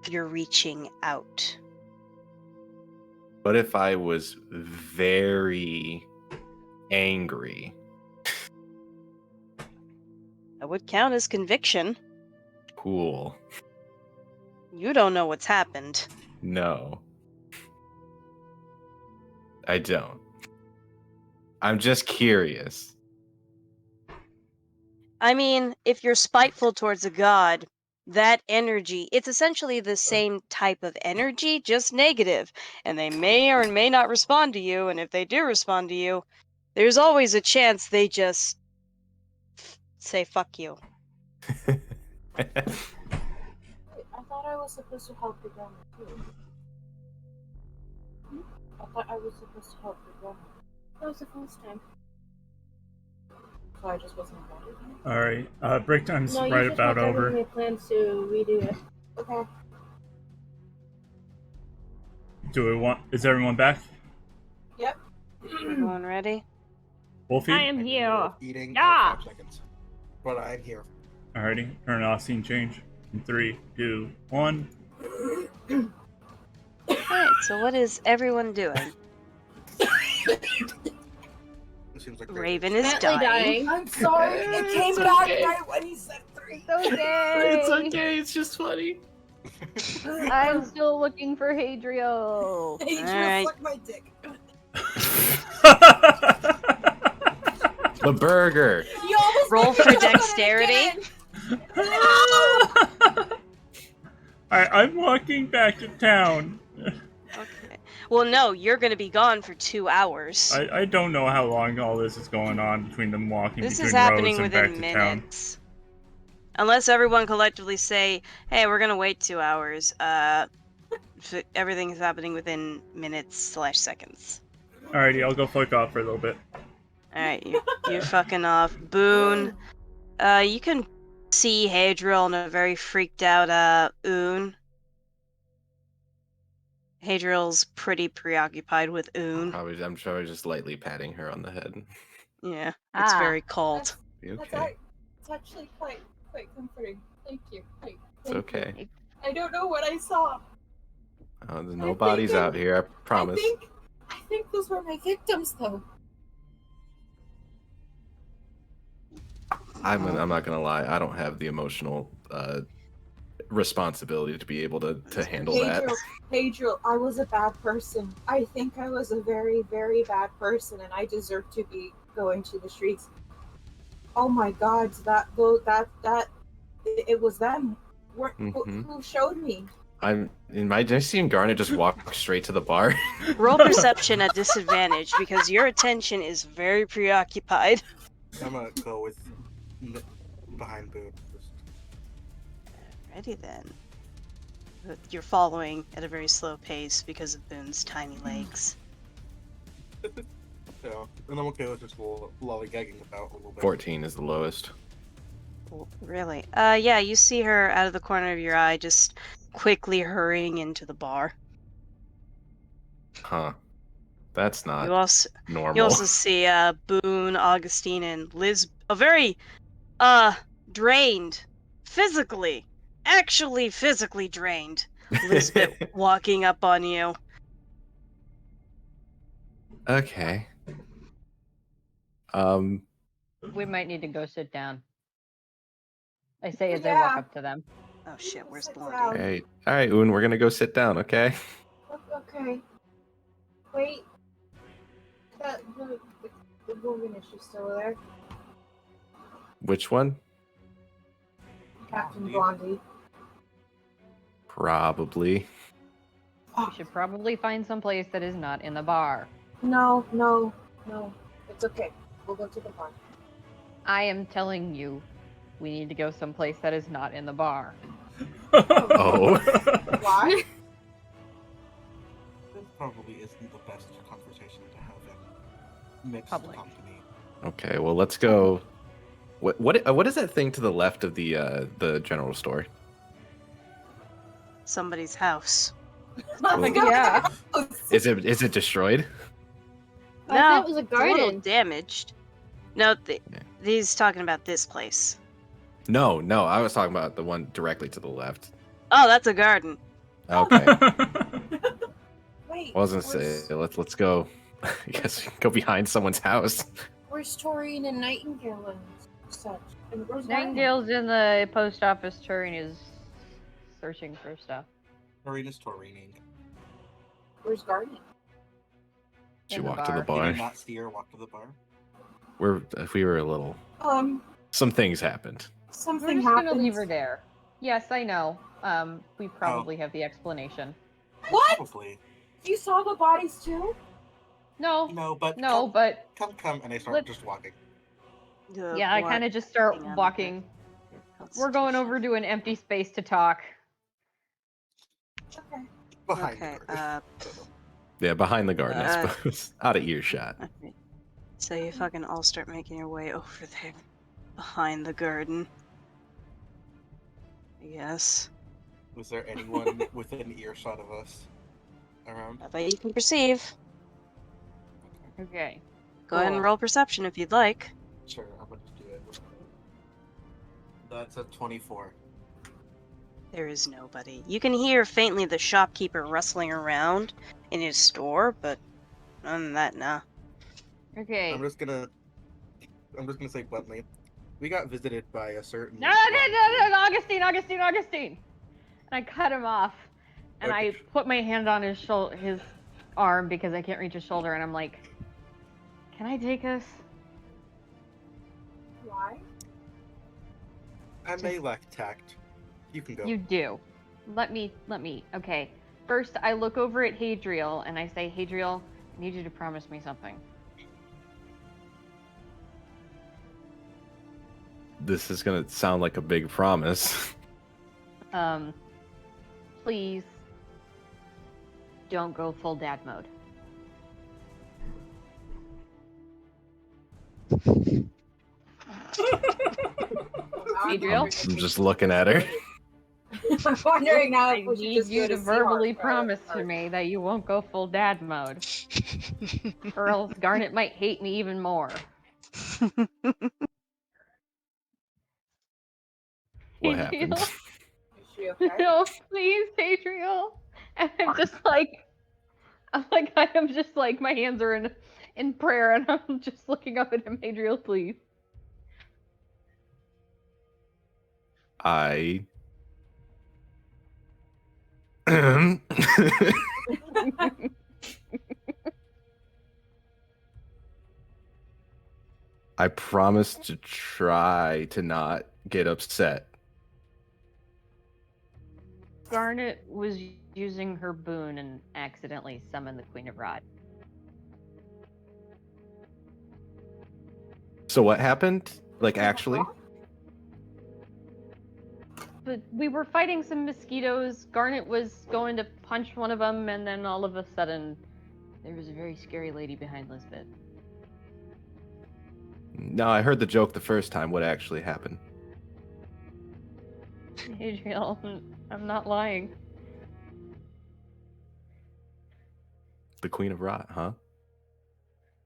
you're reaching out. What if I was very angry? That would count as conviction. Cool. You don't know what's happened. No. I don't. I'm just curious. I mean, if you're spiteful towards a god, that energy, it's essentially the same type of energy, just negative. And they may or may not respond to you, and if they do respond to you, there's always a chance they just say fuck you. I thought I was supposed to help your grandma too. I thought I was supposed to help your grandma. That was the first time. So I just wasn't invited. Alright, break time's No, you right just about have over. everything plans to redo it. Okay. Is everyone back? Yep. Everyone ready? Wolfie? I am here. Eating Yeah. 5 seconds. But I'm here. Alrighty, turn off scene change. In 3, 2, 1. Alright, so what is everyone doing? It seems like Raven is Bentley dying. I'm sorry. It came back right when he said 3. It's okay. It's okay, it's just funny. I'm still looking for Hadriel. He just Alright. sucked my dick. The burger. You almost Roll made me for choke on it dexterity. again. I'm walking back to town. Okay. Well, no, you're going to be gone for 2 hours. I don't know how long all this is going on between them walking This between is happening roads and back within to town. minutes. Unless everyone collectively say, hey, we're going to wait 2 hours. Everything is happening within minutes/seconds. Alrighty, I'll go fuck off for a little bit. Alright, you're fucking off. Boon, you can see Hadriel and a very freaked out, Oon. Hadriel's pretty preoccupied with Oon. I'm sure just lightly patting her on the head. Yeah, it's very cold. Be That's okay. it's actually quite comforting. Thank you. It's Thank you. okay. I don't know what I saw. There's no bodies out here, I promise. I think those were my victims, though. I'm not gonna lie, I don't have the emotional responsibility to be able to handle that. Hadriel, I was a bad person. I think I was a very, very bad person, and I deserve to be going to the streets. Oh my God, it was them. Who showed me? I seen Garnet just walk straight to the bar. Roll perception at disadvantage because your attention is very preoccupied. I'm gonna go with behind Boon. Ready then. You're following at a very slow pace because of Boon's tiny legs. Yeah, and I'm okay with just lollygagging about a little bit. 14 is the lowest. Really? Yeah, you see her out of the corner of your eye, just quickly hurrying into the bar. Huh. That's You not also normal. see Boon, Augusteen, and Liz, a very drained, actually physically drained Lizbit walking up on you. Okay. We might need to go sit down. I say as I Yeah. walk up to them. Oh shit, where's Sit Blondie? down. All right, Un, we're gonna go sit down, okay? Okay. Wait. The woman, is she still there? Which one? Captain Blondie. Probably. We should probably find some place that is not in the bar. No. It's okay. We'll go to the bar. I am telling you, we need to go someplace that is not in the bar. Oh. Why? This probably isn't the best conversation to have in mixed Public. company. Okay, well let's go. What is that thing to the left of the general store? Somebody's house. Yeah. Is it destroyed? I thought it was a it's a little garden. damaged. No, he's talking about this place. No, I was talking about the one directly to the left. Oh, that's a garden. Okay. Wait. I was gonna say let's go. I guess we can go behind someone's house. Where's Toreen and Nightingale and such? And where's Nightingale's in the post office. Toreen is searching for stuff. Toreen is Toreening. Where's Garnet? She In the walked to the bar. Did bar. you not see her walk to the bar? We were a little. Some things happened. We're Something just happened. gonna leave her there. Yes, I know. We probably have the explanation. What? Probably. You saw the bodies too? No, No, but but come, and I start Let- just walking. yeah, I kind of just start walking. We're going over to an empty space to talk. Okay. Behind Okay, the garden. Yeah, behind the garden, I Uh, suppose. Out of earshot. Okay. So you fucking all start making your way over there. Behind the garden. Yes. Was there anyone within earshot of us around? I bet you can perceive. Okay. Go ahead and Cool. roll perception if you'd like. Sure, I'm gonna do it. That's a 24. There is nobody. You can hear faintly the shopkeeper rustling around in his store, but other than that, nah. Okay. I'm just gonna say bluntly, we got visited by a certain. No, Augustine. And I cut him off, and Okay. I put my hand on his his arm because I can't reach his shoulder, and I'm like, "Can I take us?" Why? I may lack tact. You can go. You do. Let me. Okay. First, I look over at Hadriel and I say, Hadriel, I need you to promise me something. This is gonna sound like a big promise. Please don't go full dad mode. Adriel? I'm just looking at her. I'm wondering now I if we should need just you go to Seahawks verbally rather promise than to me that you won't go full dad mode, or else Garnet might hate me even more. What Adriel? happened? Is she okay? No, please, Adriel. And I'm just like, my hands are in prayer, and I'm just looking up at him. Adriel, please. I I promise to try to not get upset. Garnet was using her boon and accidentally summoned the Queen of Rod. So what happened? Like actually? but we were fighting some mosquitoes. Garnet was going to punch one of them, and then all of a sudden, there was a very scary lady behind Lizbit. No, I heard the joke the first time. What actually happened? Hadriel, I'm not lying. The Queen of Rot, huh?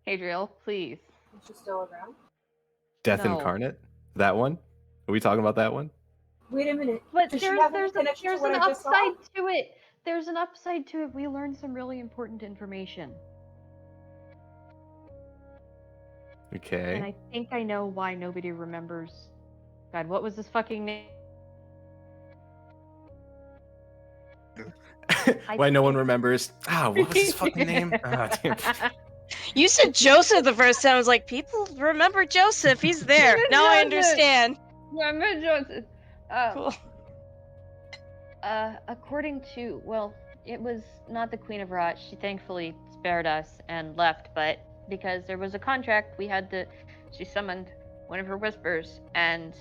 Hadriel, please. Is she still around? Death No. Incarnate? That one? Are we talking about that one? Wait a minute. But Does she there's have any there's, a, connection to there's what an I just saw? upside to it. There's an upside to it. We learned some really important information. Okay. And I think I know why nobody remembers. God, what was his fucking name? Why no one remembers? What was his fucking name? Damn. You said Joseph the first time. I was like, people remember Joseph. He's there. Now I understand. Yeah, I meant Joseph. Cool. According to, well, it was not the Queen of Rot. She thankfully spared us and left, but because there was a contract, she summoned one of her whispers, and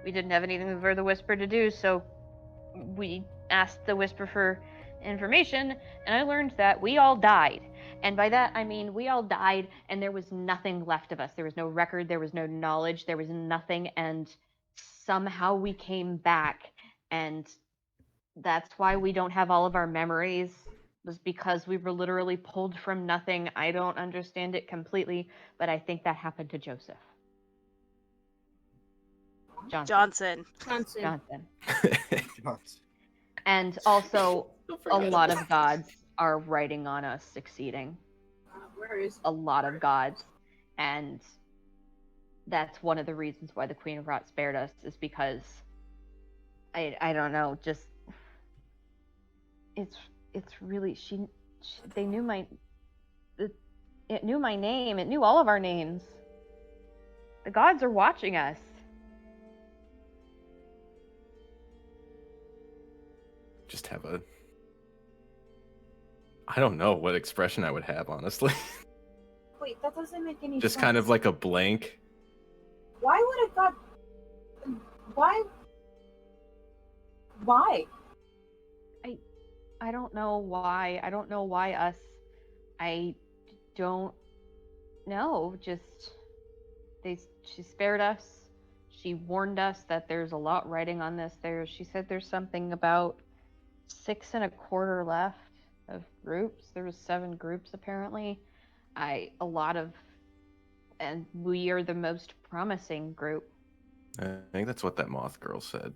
we didn't have anything for the whisper to do, so we asked the whisper for information, and I learned that we all died. And by that, I mean we all died, and there was nothing left of us. There was no record, there was no knowledge, there was nothing, and somehow we came back, and that's why we don't have all of our memories, was because we were literally pulled from nothing. I don't understand it completely, but I think that happened to Joseph. Johnson. Johnson. And also, a lot of gods are writing on us succeeding. Where is A lot of gods. And that's one of the reasons why the Queen of Rot spared us, is because I don't know, just it's really they knew it knew my name, it knew all of our names. The gods are watching us. Just have I don't know what expression I would have, honestly. Wait, that doesn't make any sense. Just kind of like a blank. Why would a god... Why? I don't know why. I don't know why us. I don't know. Just she spared us. She warned us that there's a lot writing on this. She said there's something about 6 1/4 left of groups. There was 7 groups apparently. And we are the most promising group. I think that's what that moth girl said.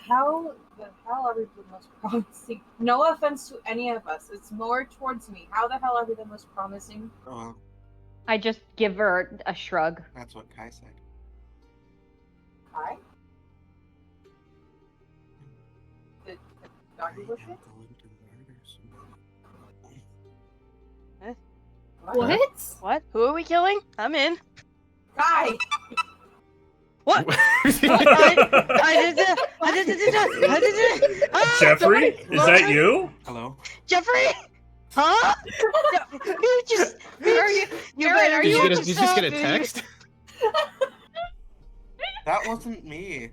How the hell are we the most promising? No offense to any of us. It's more towards me. How the hell are we the most promising? Oh, I just give her a shrug. that's what Kai said. Hi? The doggy worship? What? What? Who are we killing? I'm in. Kai! What? I did it. Ah, Jeffrey, somebody- is that you? Hello? Jeffrey? Huh? You just. You better. Are Did you just get a text? That wasn't me.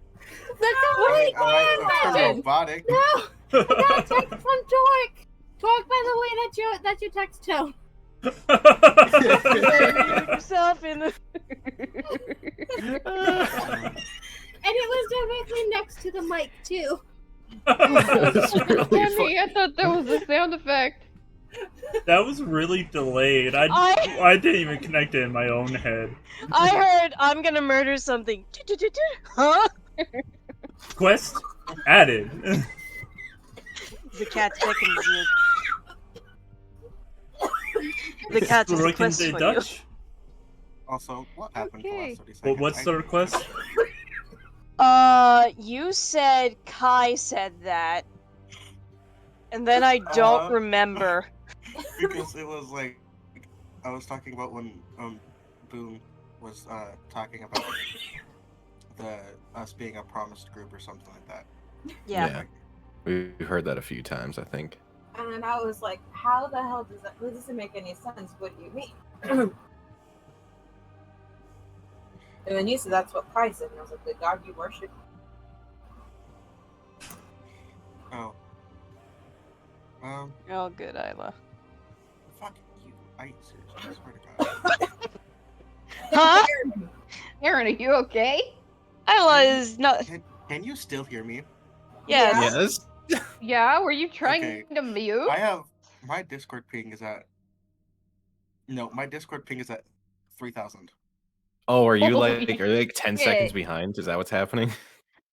That's I a mean, I might have turned robotic. No! I got a text from Tork! Tork, by the way, that's your text tone. yourself in the. And it was directly next to the mic, too. That's really funny. I thought that was a sound effect. That was really delayed. I didn't even connect it in my own head. I heard I'm gonna murder something. Huh? Quest added. The cat's beckons you. The cat is a quest Sproken for Dutch. Also, what happened for the Okay. last 30 seconds? But what's the request? you. You said Kai said that, and then I don't remember. Because it was like, I was talking about when Boon was talking about us being a promised group or something like that. Yeah. We've heard that a few times, I think. And then I was like, how the hell does that doesn't make any sense? What do you mean? And then you said that's what Kai said, and I was like, the god you worship? You're all good, Isla. Fuck you. I seriously swear to God. Huh? Aaron, are you okay? Isla is not. Can you still hear me? Yes. Yes. Yeah, were you trying Okay. to mute? I have my Discord ping is at. No, my Discord ping is at 3,000. Oh, are you Holy like 10 shit. seconds behind? Is that what's happening?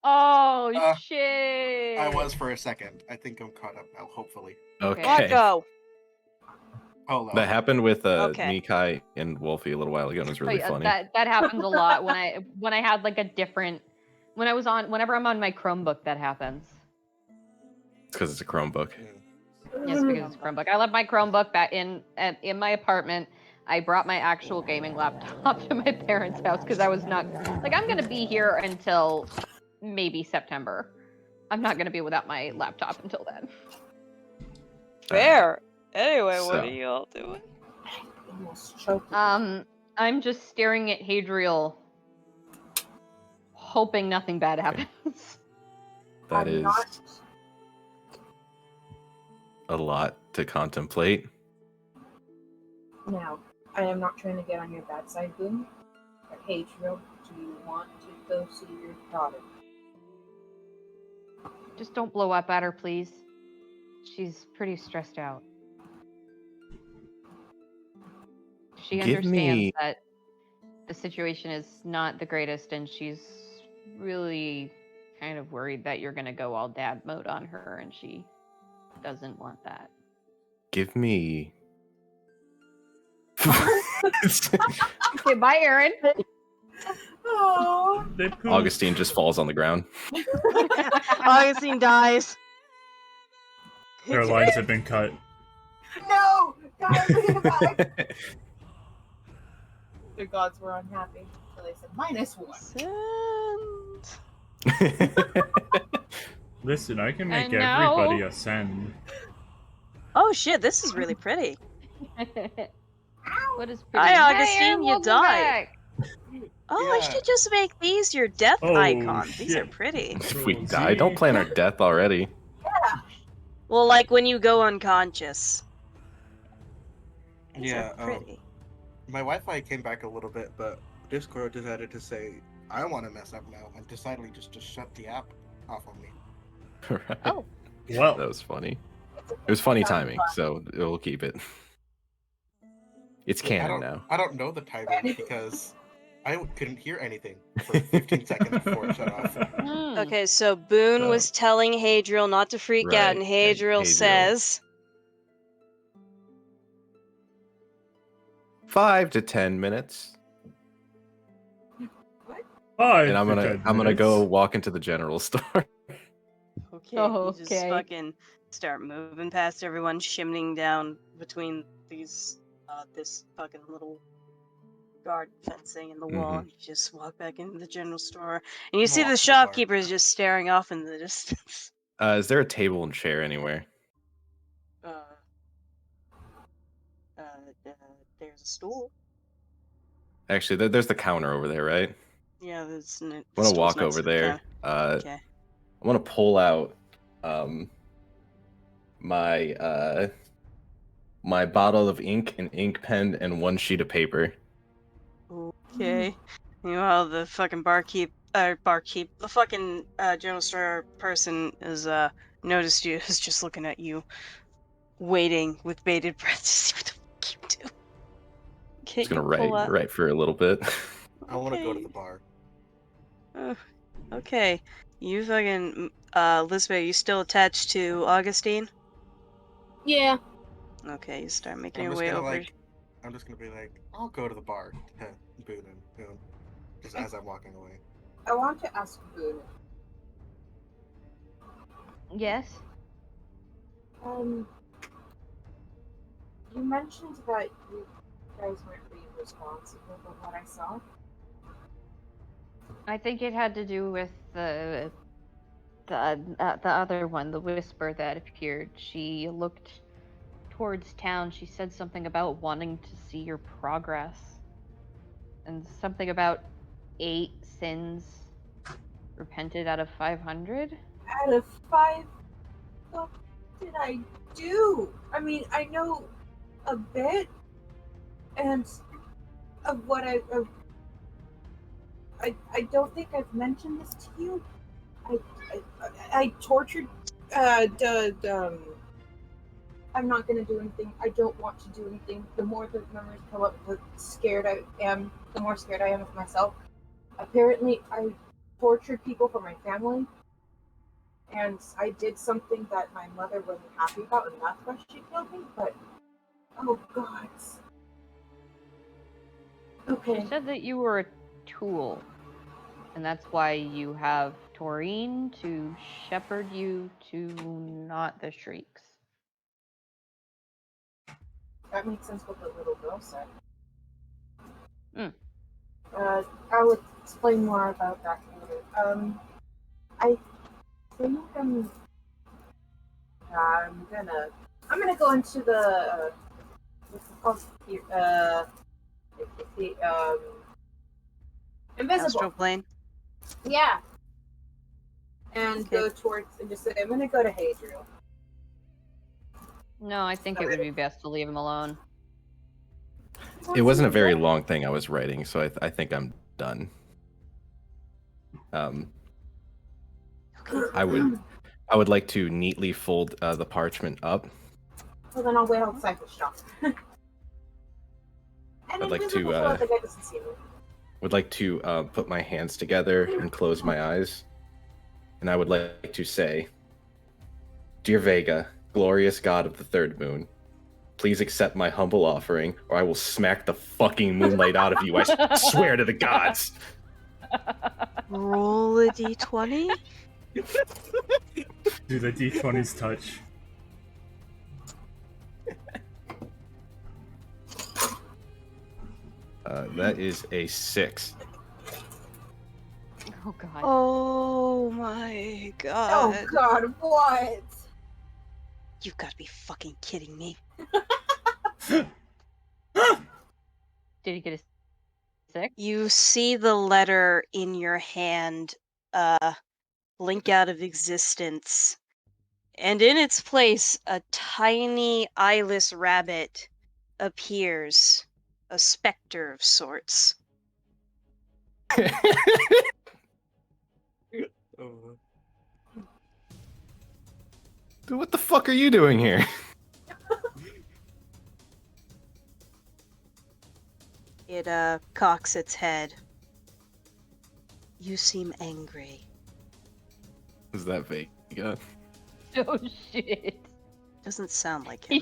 Oh, I shit. was for a second. I think I'm caught up now. Hopefully. Okay. What go? Hello. That happened with Okay. me, Kai, and Wolfie a little while ago, and it was really Oh, yeah, funny. That happens a lot when I had like a different whenever I'm on my Chromebook, that happens. It's because it's a Chromebook. Yes, because it's a Chromebook. I left my Chromebook back in my apartment. I brought my actual gaming laptop to my parents' house because I was not I'm gonna be here until maybe September. I'm not gonna be without my laptop until then. Fair. Anyway, So. what are y'all doing? Almost choked. I'm just staring at Hadriel, hoping nothing bad happens. That I'm is not- a lot to contemplate. Now, I am not trying to get on your bad side, Boon. But Hadriel, do you want to go see your daughter? Just don't blow up at her, please. She's pretty stressed out. She Give understands me- that the situation is not the greatest, and she's really kind of worried that you're gonna go all dad mode on her, and she doesn't want that. Give me. Okay, bye, Aaron. Oh They pooped. Augustine just falls on the ground. Augustine dies. Their lines have been cut. no! God, bring it back! The gods were unhappy, so they said -1. Send. Listen, I can make And now- everybody ascend. Oh shit, this is really pretty. What is pretty? Hi, Hey, Augustine, Aaron, you welcome died. back. Oh, I Yeah. should just make these your death Oh, icons. These are shit. pretty. If we die, don't plan our death already. Well, like when you go unconscious. These Yeah, are pretty. my Wi-Fi came back a little bit, but Discord decided to say, I want to mess up now, and decided just shut the app off on me. Right. Oh. Well, That was funny. It was funny timing, so we'll keep it. It's canon now. I don't know the timing because I couldn't hear anything for 15 seconds before it shut off. Okay, so Boon So- was telling Hadriel not to freak Right, out, and Hadriel Hadriel- says, 5 to 10 minutes, and and I'm gonna go walk into the general store. okay, Oh, you just okay. fucking start moving past everyone, shimmening down between these, this fucking little guard fencing in the wall, and you just walk back into the general store, and you see Walk the to the bar. shopkeepers just staring off in the distance. Is there a table and chair anywhere? There's a stool. Actually, there's the counter over there, right? Yeah, there's. I'm gonna walk over there. Okay. I'm gonna pull out my bottle of ink, an ink pen, and one sheet of paper. Okay. Meanwhile, the fucking the fucking general store person is noticed you, is just looking at you, waiting with bated breath to see what the fuck you do. Okay, Just gonna you pull out- write for a little bit. I want to go to Okay. the bar. Okay, you fucking Lizbit, you still attached to Augustine? Yeah. Okay, you start making I'm your just way gonna over. I'm just gonna be like, I'll go to the bar to Boon and Boon, just as I'm walking away. I want to ask Boon. Yes. You mentioned that you guys weren't being responsible for what I saw. I think it had to do with the other one, the whisper that appeared. She looked towards town. She said something about wanting to see your progress, and something about 8 sins repented out of 500. Out of 5. Well, did I do? I mean, I know a bit, and of what I don't think I've mentioned this to you. I tortured I'm not gonna do anything. I don't want to do anything. The more the memories come up, the more scared I am of myself. Apparently I tortured people for my family, and I did something that my mother wasn't happy about, and that's why she killed me, but oh god. Okay. She said that you were a tool, and that's why you have Toreen to shepherd you to not the shrieks. That makes sense what the little girl said. Mm. I will explain more about that later. I think I'm gonna go into the what's it called here? The invisible. Astral plane. Yeah. And go towards and just say I'm gonna go to Hadriel. No, I think it would be best to leave him alone. It wasn't a very long thing I was writing, so I think I'm done. I would like to neatly fold the parchment up. Well, then I'll wait outside the shop. I'd like to would like to put my hands together and close my eyes, and I would like to say, "Dear Vega, glorious god of the third moon, please accept my humble offering, or I will smack the fucking moonlight out of you. I swear to the gods." Roll a d20. Do the d20's touch. That is a 6. Oh god. Oh my god. Oh god, what? You've got to be fucking kidding me. Did he get a 6? You see the letter in your hand blink out of existence, and in its place a tiny eyeless rabbit appears, a specter of sorts. Dude, what the fuck are you doing here? It cocks its head. You seem angry. Is that Vega? Oh shit. Doesn't sound like him.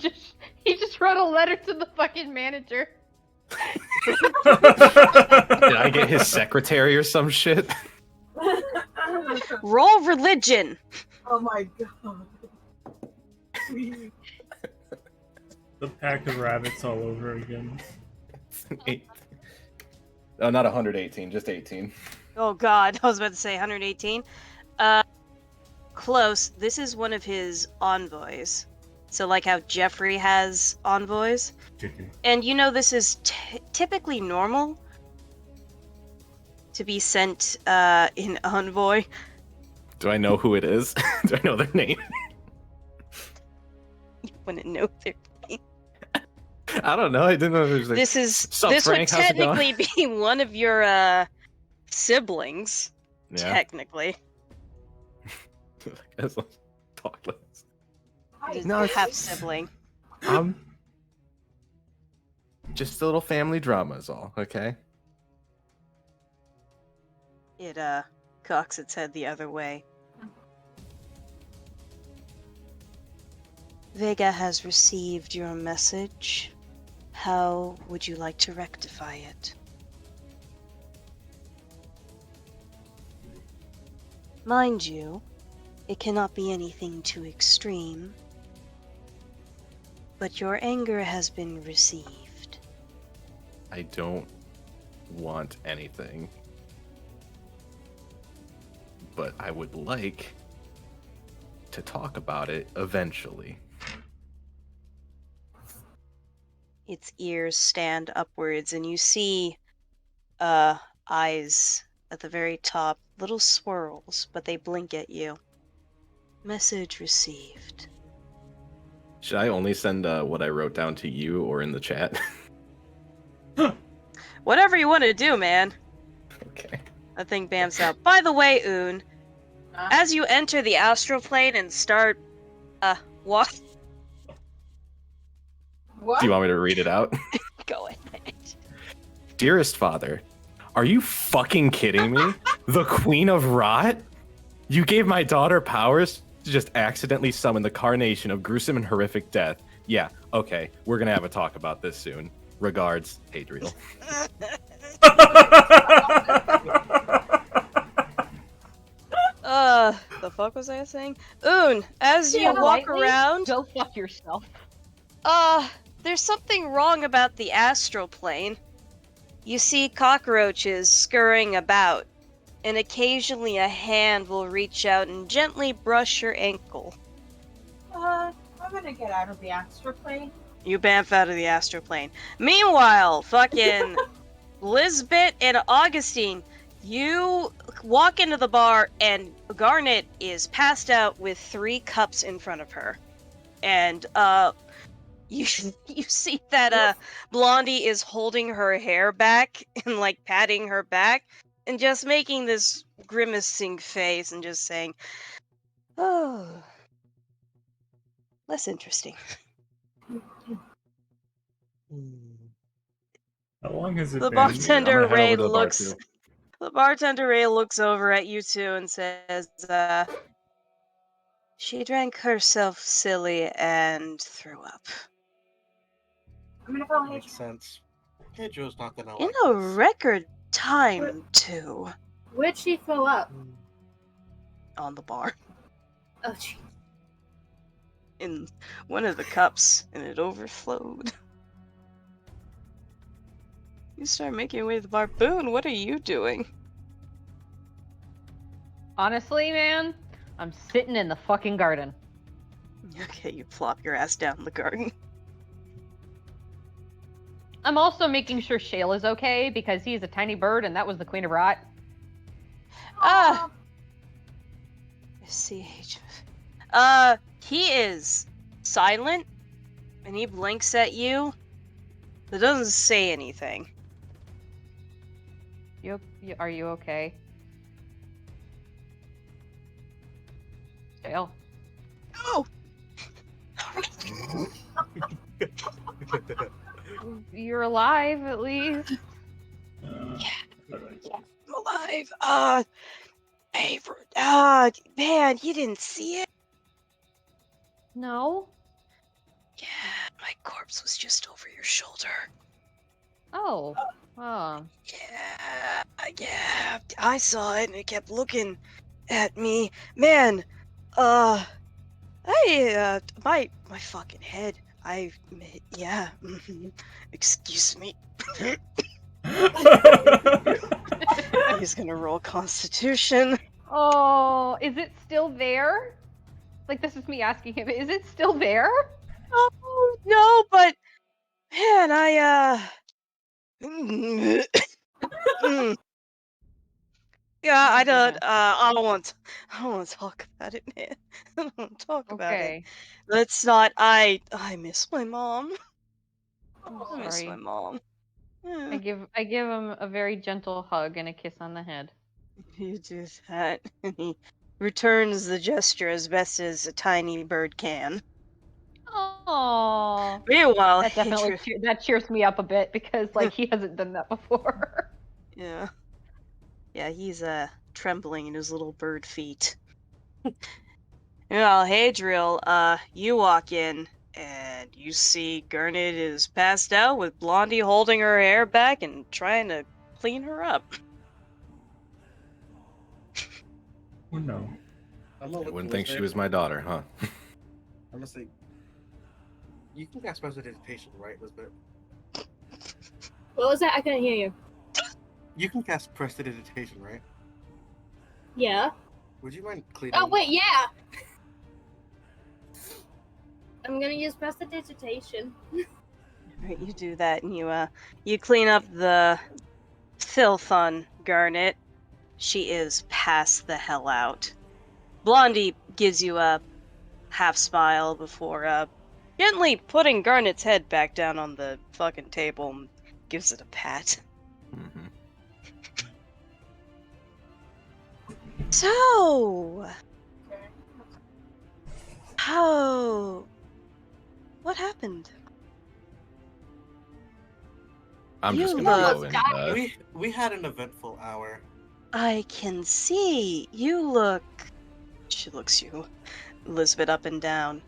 He just wrote a letter to the fucking manager. Did I get his secretary or some shit? Roll religion. Oh my god. The pack of rabbits all over again. Oh, not 118, just 18. Oh god, I was about to say 118. Close. This is one of his envoys. So like how Jeffrey has envoys. And you know this is typically normal to be sent in envoy. Do I know who it is? Do I know their name? You wouldn't know their name. I don't know. I didn't know there was like, This Frank? would technically be one of your siblings. Yeah. Technically. Let's talk less. No, half sibling. Just a little family drama is all, okay? It cocks its head the other way. Vega has received your message. How would you like to rectify it? Mind you, it cannot be anything too extreme. But your anger has been received. I don't want anything. But I would like to talk about it eventually. Its ears stand upwards, and you see eyes at the very top, little swirls, but they blink at you. Message received. Should I only send what I wrote down to you or in the chat? Whatever you want to do, man. Okay. I think Bam's out. By the way, Un, as you enter the astral plane and start, walk. What? Do you want me to read it out? Go ahead. Dearest father, are you fucking kidding me? The Queen of Rot? You gave my daughter powers to just accidentally summon the carnation of gruesome and horrific death. Yeah, okay, we're gonna have a talk about this soon. Regards, Hadriel. The fuck was I saying? Un, as you walk around, Go fuck yourself. there's something wrong about the astral plane. You see cockroaches scurrying about, and occasionally a hand will reach out and gently brush your ankle. I'm gonna get out of the astral plane. You bamf out of the astral plane. Meanwhile, fucking Lizbit and Augusteen, you walk into the bar and Garnet is passed out with 3 cups in front of her. And you see that Blondie is holding her hair back and like patting her back and just making this grimacing face and just saying, "Oh, less interesting." How long has it The been? bartender I'm gonna head Ray over to the bar, looks. too. The bartender Ray looks over at you two and says, "She drank herself silly and threw up. I'm gonna follow Makes Hadriel. sense. Hadriel's not gonna In like a this. record time, too." Where'd she fill up? On the bar. Oh, gee. In one of the cups, and it overflowed. You start making your way to the bar. Boon, what are you doing? Honestly, man, I'm sitting in the fucking garden. Okay, you plop your ass down in the garden. I'm also making sure Shayla's okay because he's a tiny bird and that was the Queen of Rot. CH. He is silent, and he blinks at you, but doesn't say anything. Are you okay? Shale? Oh! You're alive, at least. Yeah, I'm alive. Favorite. Man, you didn't see it? No? Yeah, my corpse was just over your shoulder. Oh. Yeah, I saw it and it kept looking at me. Man, my fucking head. Yeah, excuse me. He's gonna roll Constitution. Oh, is it still there? Like, this is me asking him, is it still there? Oh, no, but, man, yeah, I don't want to talk about it, man. I don't want to talk about it. Okay. Let's not, I miss my mom. I'm I miss my sorry. mom. Yeah. I give him a very gentle hug and a kiss on the head. You do that, and he returns the gesture as best as a tiny bird can. Oh. Meanwhile, That definitely that cheers me up a bit because like he hasn't done that before. yeah, he's trembling in his little bird feet. Well, Hadriel, you walk in and you see Garnet is passed out with Blondie holding her hair back and trying to clean her up. Oh no. I I wouldn't think she was my daughter, huh? I'm gonna say, you can cast prestidigitation, right, Lizbit? What was that? I couldn't hear you. You can cast prestidigitation, right? Yeah. Would you mind cleaning? Oh, wait, yeah! I'm gonna use prestidigitation. Right, you do that, and you clean up the filth on Garnet. She is passed the hell out. Blondie gives you a half smile before Gently putting Garnet's head back down on the fucking table and gives it a pat. Mm-hmm. So, how? What happened? I'm You just gonna look- go and We had an eventful hour. I can see. You look. She looks you, Lizbit, up and down.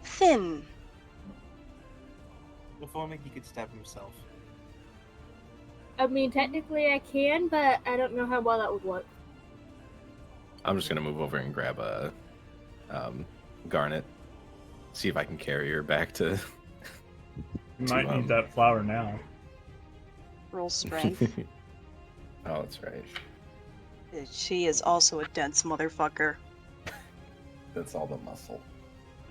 Thin. If only he could stab himself. I mean, technically I can, but I don't know how well that would work. I'm just gonna move over and grab a Garnet. See if I can carry her back to. You might need that flower now. Roll strength. Oh, that's right. She is also a dense motherfucker. That's all the muscle.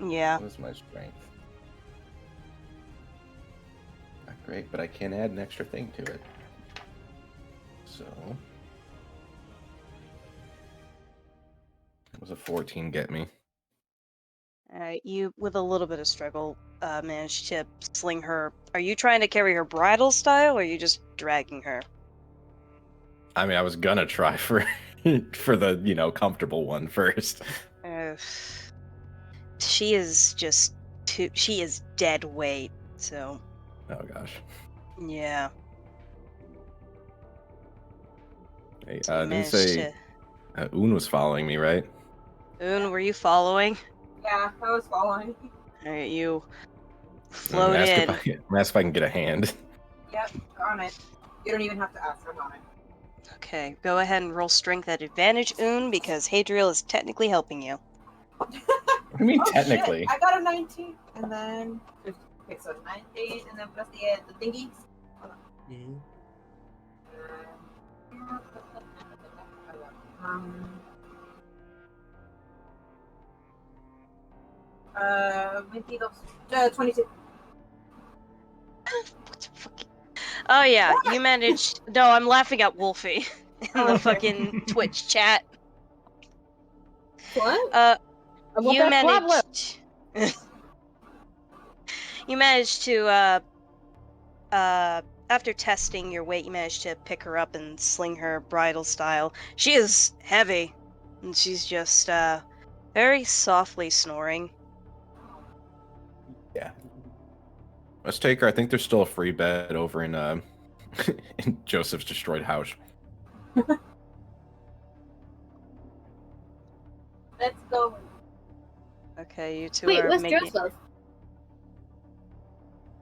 Yeah. That was my strength. Not great, but I can add an extra thing to it. So. It was a 14 get me. Alright, you, with a little bit of struggle, managed to sling her. Are you trying to carry her bridal style, or are you just dragging her? I mean, I was gonna try for for the, comfortable one first. She is just she is dead weight, so. Oh gosh. Yeah. Hey, So you didn't managed say Un was following me, right? Un, were you following? Yeah, I was following. Alright, you float ask in. Ask if I can get a hand. Yep, on it. You don't even have to ask, I'm on it. Okay, go ahead and roll strength at advantage, Un, because Hadriel is technically helping you. What do you mean technically? Shit. I got a 19, and then 15. Okay, so 19, and then plus the thingies. Mm-hmm. Um, 22. What the fuck? Oh yeah, you managed. No, I'm laughing at Wolfie in the fucking Twitch chat. What? You managed. You managed to after testing your weight, you managed to pick her up and sling her bridal style. She is heavy, and she's just very softly snoring. Yeah. Let's take her. I think there's still a free bed over in in Joseph's destroyed house. Let's go. Okay, you two Wait, are what's making. Joseph?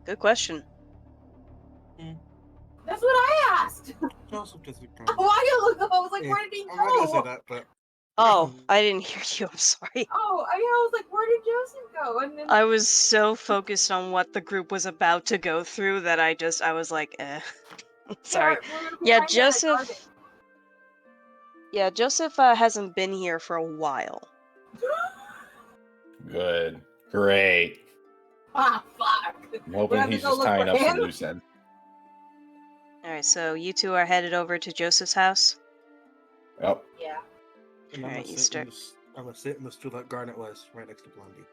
Good question. That's what I asked. Joseph doesn't come. A while ago, I was like, Yeah, where did he go? I'm not gonna say that, but Oh, I didn't hear you. I'm sorry. Oh, I was like, where did Joseph go? And then I was so focused on what the group was about to go through that I was like, eh. Sorry. Yeah, Joseph. Yeah, Joseph hasn't been here for a while. Good. Great. Ah, fuck. I'm hoping he's just tying up some loose ends. Alright, so you two are headed over to Joseph's house? Yep. Yeah. and I'm Alright, gonna you sit start. I'm gonna sit in the stool that Garnet was, right next to Blondie.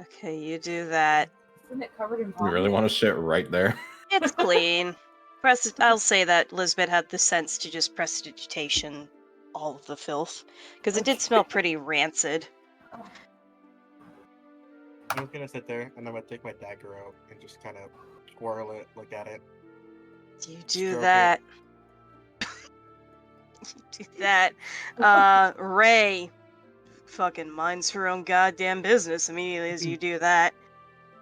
Okay, you do that. Isn't it covered in You really want to sit right there? It's clean. I'll say that Lizbit had the sense to just prestidigitation all of the filth. Because it did smell pretty rancid. I'm just gonna sit there, and I'm gonna take my dagger out and just kind of twirl it, look at it. You do Stroke that. You do that. Ray fucking minds her own goddamn business immediately as you do that.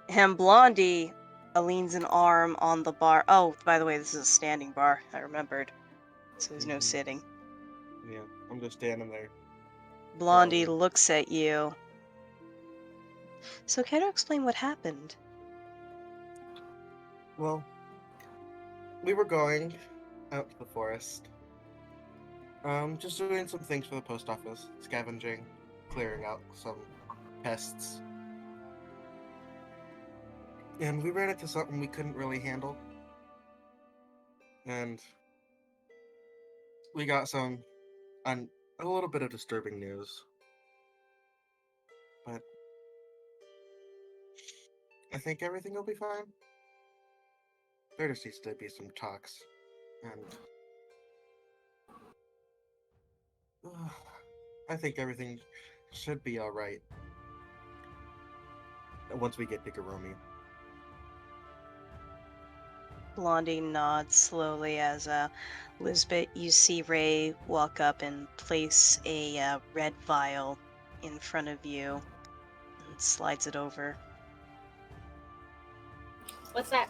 And Blondie leans an arm on the bar. Oh, by the way, this is a standing bar. I remembered. So there's no sitting. Yeah, I'm just standing there. Blondie Twirling. looks at you. So can you explain what happened? Well, we were going out to the forest. Just doing some things for the post office, scavenging, clearing out some pests. And we ran into something we couldn't really handle. And we got a little bit of disturbing news. I think everything will be fine. There just needs to be some talks, and I think everything should be alright once we get to Garomi. Blondie nods slowly as Lizbit, you see Ray walk up and place a red vial in front of you and slides it over. What's that?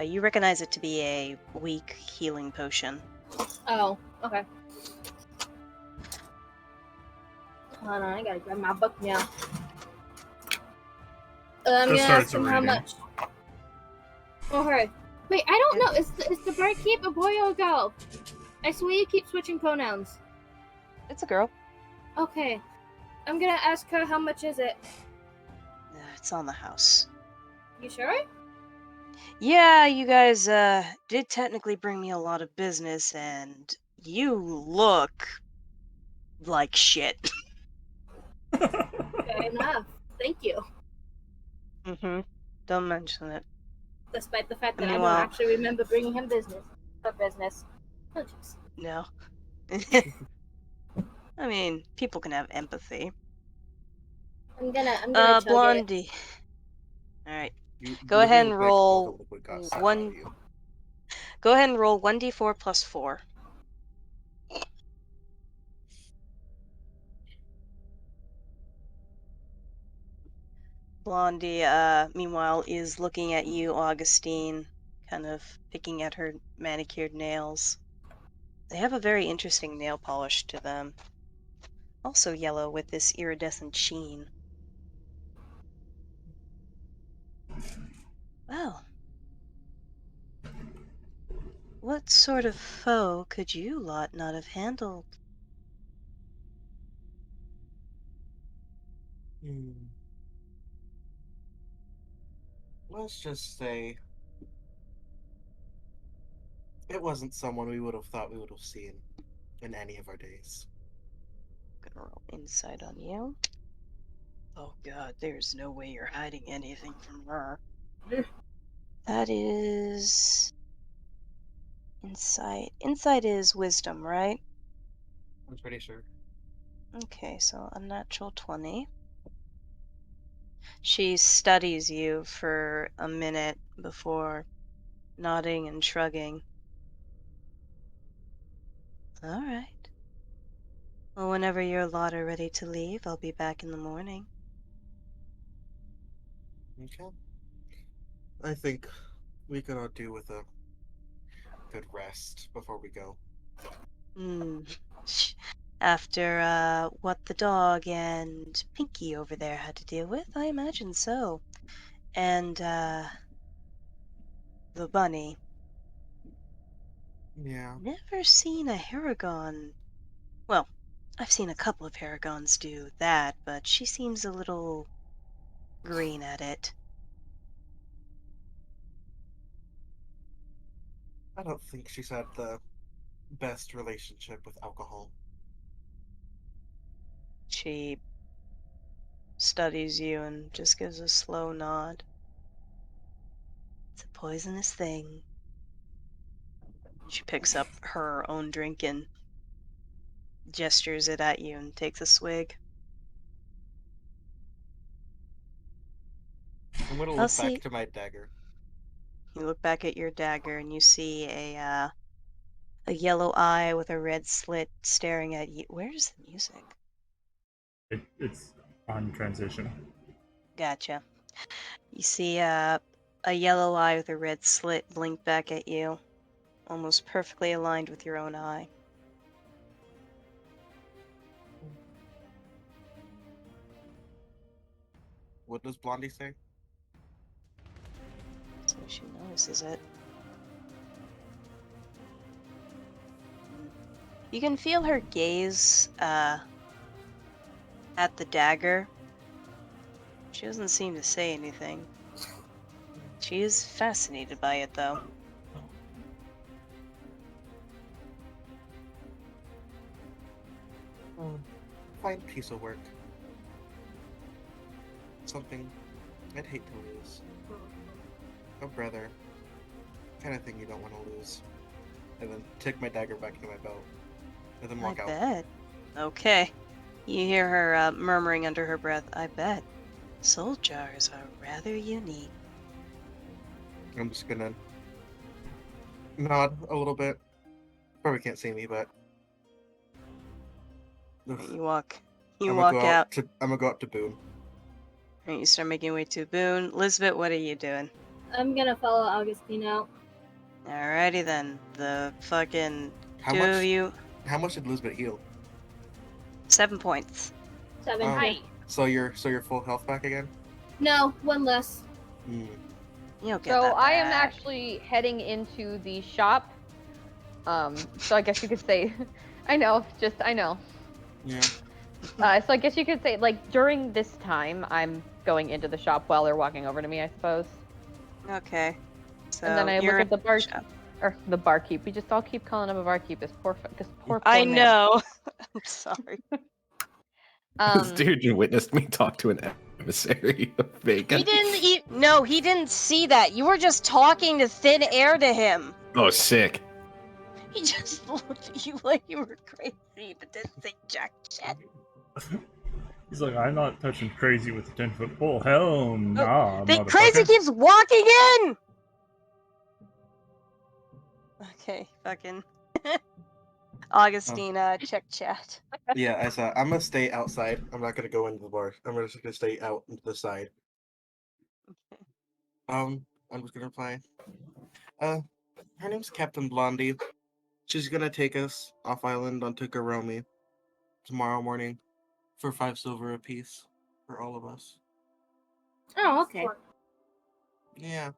You recognize it to be a weak healing potion. Oh, okay. Hold on, I gotta grab my book now. I'm gonna started ask him to how reading. much. Oh, her. Wait, I don't know. Is the barkeep a boy or a girl? I swear you keep switching pronouns. It's a girl. Okay. I'm gonna ask her how much is it. It's on the house. You sure? Yeah, you guys did technically bring me a lot of business, and you look like shit. Fair enough. Thank you. Mm-hmm. Don't mention it. Despite the fact that I Meanwhile- don't actually remember bringing him business. For business. Oh, jeez. No. I mean, people can have empathy. I'm gonna chug it. Blondie. Alright. You Go really ahead and look like all the roll liquid got sucked out one. of you. Go ahead and roll 1d4 plus 4. Blondie, meanwhile, is looking at you, Augustine, kind of picking at her manicured nails. They have a very interesting nail polish to them. Also yellow with this iridescent sheen. Well, what sort of foe could you lot not have handled? Let's just say it wasn't someone we would have thought we would have seen in any of our days. Gonna roll insight on you. Oh god, there's no way you're hiding anything from her. That is insight. Insight is wisdom, right? I'm pretty sure. Okay, so a natural 20. She studies you for a minute before nodding and shrugging. All right. Well, whenever your lot are ready to leave, I'll be back in the morning. Okay. I think we could all do with a good rest before we go. After what the dog and Pinky over there had to deal with, I imagine so. And the bunny. Yeah. Never seen a Haragon. Well, I've seen a couple of Haragons do that, but she seems a little green at it. I don't think she's had the best relationship with alcohol. She studies you and just gives a slow nod. It's a poisonous thing. She picks up her own drink and gestures it at you and takes a swig. I'm gonna I'll look see. back to my dagger. You look back at your dagger and you see a yellow eye with a red slit staring at you. Where's the music? It's on transition. Gotcha. You see a yellow eye with a red slit blink back at you, almost perfectly aligned with your own eye. What does Blondie say? So she notices it. You can feel her gaze at the dagger. She doesn't seem to say anything. She is fascinated by it, though. Fine piece of work. Something I'd hate to lose. Oh, brother. Kind of thing you don't want to lose. And then take my dagger back into my belt. And then walk I out. bet. Okay. You hear her murmuring under her breath, I bet. Soul jars are rather unique. I'm just gonna nod a little bit. Probably can't see me, but ugh. You walk I'm gonna go out. I'm gonna go up to Boon. And you start making your way to Boon. Lizbit, what are you doing? I'm gonna follow Augusteen out. Alrighty then. The fucking How two much? of you. How much did Lizbit heal? 7 points. 7. Oh. So you're full health back again? No, 1 less. Hmm. You'll get So that I am back. actually heading into the shop. So I guess you could say, I know. Yeah. So I guess you could say, like, during this time, I'm going into the shop while they're walking over to me, I suppose. Okay. So And then I you're look at the in barkeep, shop. or the barkeep. We just all keep calling him a barkeep. This poor I man. know. I'm sorry. This dude witnessed me talk to an emissary of Vega. He didn't see that. You were just talking to thin air to him. Oh, sick. He just looked at you like you were crazy, but didn't say jack shit. He's like, I'm not touching crazy with a 10-foot pole. Hell nah, The motherfucker. crazy keeps walking in! Okay, fucking. Augustine, check chat. Yeah, I'm gonna stay outside. I'm not gonna go into the bar. I'm just gonna stay out into the side. I'm just gonna reply. Her name's Captain Blondie. She's gonna take us off island onto Garomi tomorrow morning for 5 silver apiece for all of us. Oh, okay. Yeah.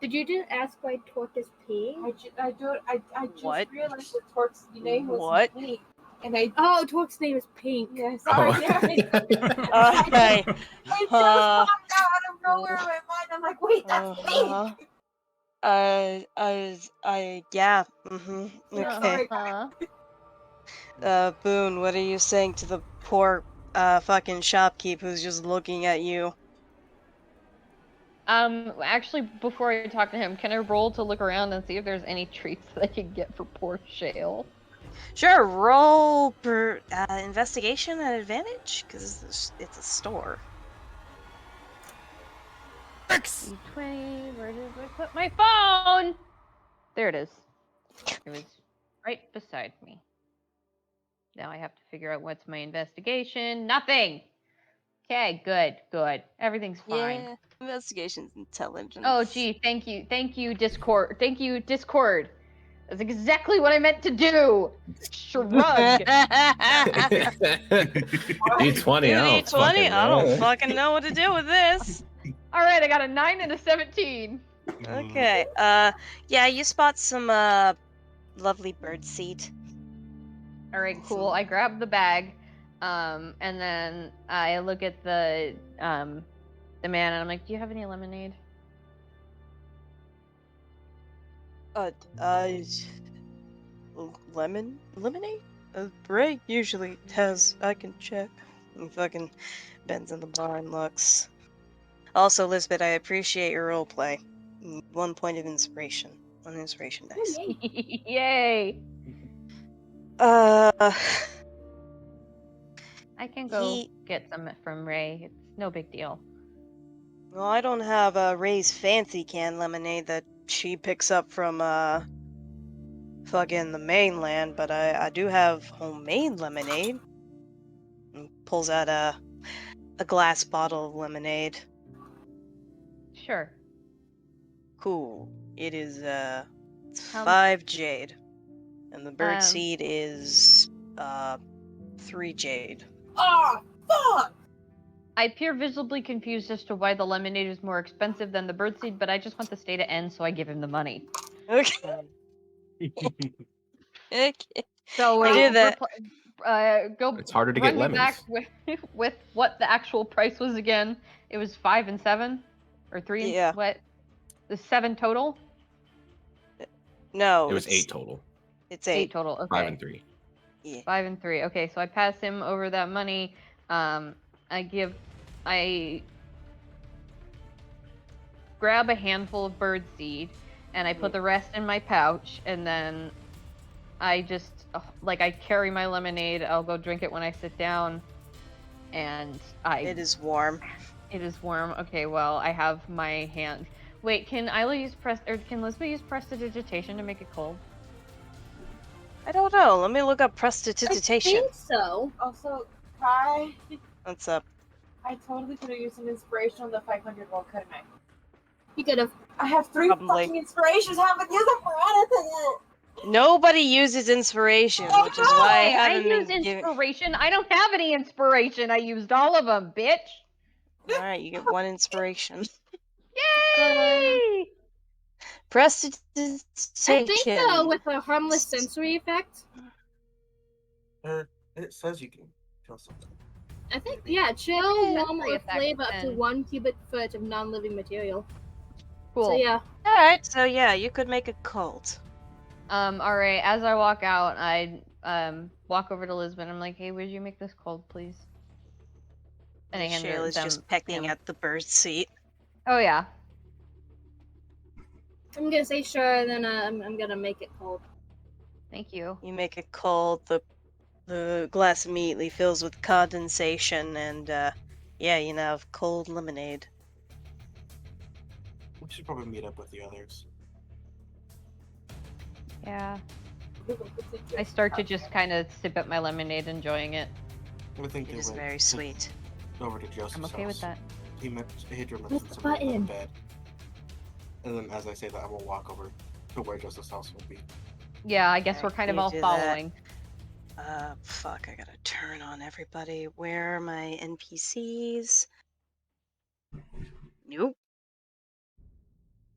Did you just ask why Tork is paying? I just What? realized that Tork's name was What? Pink. And I Oh, Tork's name is Pink. yeah, sorry. Oh. Okay. It just popped out of nowhere in my mind. I'm like, wait, that's Pink. Yeah. Mm-hmm. Okay. Uh-huh. Boon, what are you saying to the poor, fucking shopkeep who's just looking at you? Actually, before I talk to him, can I roll to look around and see if there's any treats that I can get for poor Shale? Sure, roll per investigation at advantage, because it's a store. 20, where did I put my phone? There it is. It was right beside me. Now I have to figure out what's my investigation. Nothing! Okay, good. Everything's fine. Yeah, investigation's intelligence. Oh, gee, thank you, Discord. Thank you, Discord. That's exactly what I meant to do. Shrug. D20, I don't D20, fucking I don't know. fucking know what to do with this. All right, I got a 9 and a 17. Okay, yeah, you spot some, lovely birdseed. All right, cool. I grab the bag, and then I look at the man, and I'm like, "Do you have any lemonade?" Lemonade? Ray usually has. I can check. He fucking bends in the bar and looks. Also, Lizbit, I appreciate your roleplay. 1 point of inspiration. 1 inspiration dice. Yay! Uh, I can go get some from Ray. It's no big deal. well, I don't have Ray's fancy canned lemonade that she picks up from fucking the mainland, but I do have homemade lemonade. And pulls out a glass bottle of lemonade. Sure. Cool. It is it's How 5 jade, and the birdseed is 3 jade. Oh, fuck! I appear visibly confused as to why the lemonade is more expensive than the birdseed, but I just want the stay to end, so I give him the money. Okay. Okay. So I do that. Go. It's harder to run get me lemons. back with what the actual price was again. It was 5 and 7, or 3 and Yeah. what? The 7 total. No, It was it's 8 total. It's 8 8. total. Okay. 5 and 3. Yeah. 5 and 3. Okay, so I pass him over that money. I grab a handful of birdseed, and I put the rest in my pouch, and then I just, I carry my lemonade, I'll go drink it when I sit down, and It is warm. It is warm. Okay, well, I have my hand. Wait, can Isla use can Lizbit use prestidigitation to make it cold? I don't know. Let me look up I prestidigitation. think so. Also, Kai, What's up? I totally could have used some inspiration on the 500 wall, couldn't I? You could have. I have 3 Probably. fucking inspirations, haven't used them for anything. Nobody uses inspiration, which is why I I haven't use been giving... inspiration. I don't have any inspiration. I used all of them, bitch. Alright, you get 1 inspiration. Yay! Prestidigitation. I think so, with a harmless sensory effect. It says you can kill something. I think, yeah, chill, Yeah, warm, sensory or effect, flame up to and- 1 cubic foot of non-living material. Cool. So yeah. Alright, so yeah, you could make a cult. Alright, as I walk out, I walk over to Lizbit. I'm like, hey, would you make this cold, please? And I hand her Shayla's them just pecking him. at the bird seat. Oh, yeah. I'm gonna say sure, and then I'm gonna make it cold. Thank you. You make it cold, the glass immediately fills with condensation, and yeah, you now have cold lemonade. We should probably meet up with the others. Yeah. I start to just kind of sip at my lemonade, enjoying it. I think It they is went very sweet. over to Joseph's I'm okay with house. that. Hadriel Where's mentioned the something about the button? bed. And then as I say that, I will walk over to where Joseph's house will be. Yeah, I guess Alright, we're kind of you all do that. following. Fuck, I gotta turn on everybody. Where are my NPCs? Nope.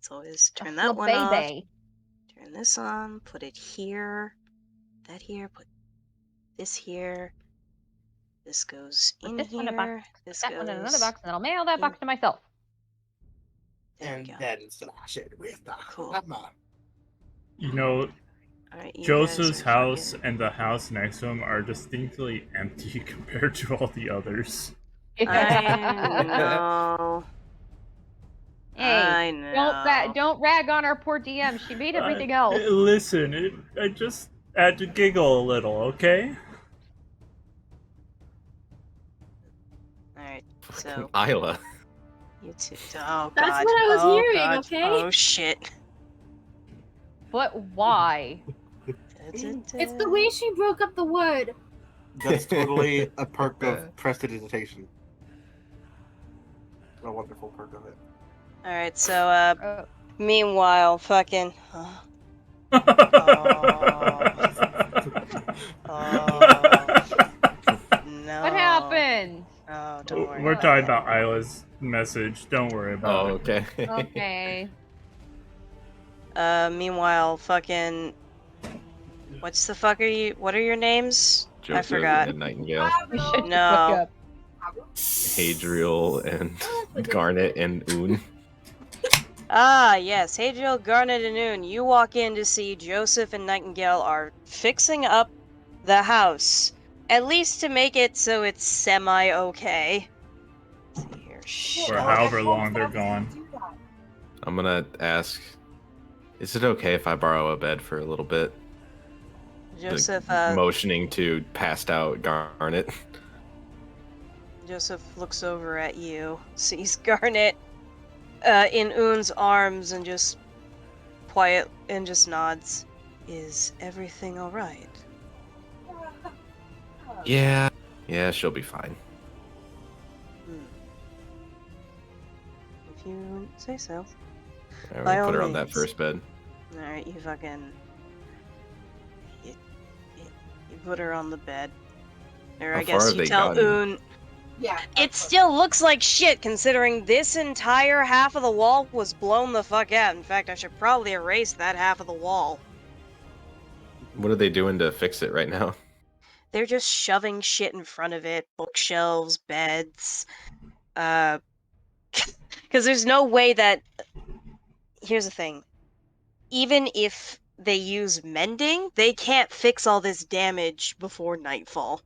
So always turn that one off. Baby. Turn this on, put it here, that here, put this here. This goes Put in this one in a here. box, This that goes. one in another box, and then I'll mail that in- box to myself. There we And go. then slash it with the Cool. hammer. You know, Alright, you Joseph's guys are house fucking- and the house next to him are distinctly empty compared to all the others. I know. Hey, I know. don't rag on our poor DM. She made everything else. Listen, I just had to giggle a little, okay? Alright, so Isla. you two. Oh god. That's what I was Oh, hearing, god. okay? Oh shit. But why? It's the way she broke up the word. That's totally a perk of prestidigitation. A wonderful perk of it. Alright, so Oh, meanwhile, fucking no. what happened? Oh, don't worry. We're about talking it. about Isla's message. Don't worry about Oh, it. okay. Okay. Meanwhile, fucking what are your names? I Joseph forgot. and Nightingale. We should No. look up. Hadriel and Garnet and Un. Ah, yes, Hadriel, Garnet, and Noon. You walk in to see Joseph and Nightingale are fixing up the house. At least to make it so it's semi-okay. Let's see here. For Shit. however long they're gone. I'm gonna ask, is it okay if I borrow a bed for a little bit? Joseph, Motioning to passed out Garnet. Joseph looks over at you, sees Garnet in Un's arms, and just quiet and just nods. Is everything all right? Yeah, she'll be fine. If you say so. Alright, By we'll put all her on that means. first bed. All right, you fucking you put her on the bed, or How I far guess have you they tell gotten? Un. Yeah. It still looks like shit considering this entire half of the wall was blown the fuck out. In fact, I should probably erase that half of the wall. What are they doing to fix it right now? They're just shoving shit in front of it, bookshelves, beds, because there's no way that. Here's the thing. Even if they use mending, they can't fix all this damage before nightfall.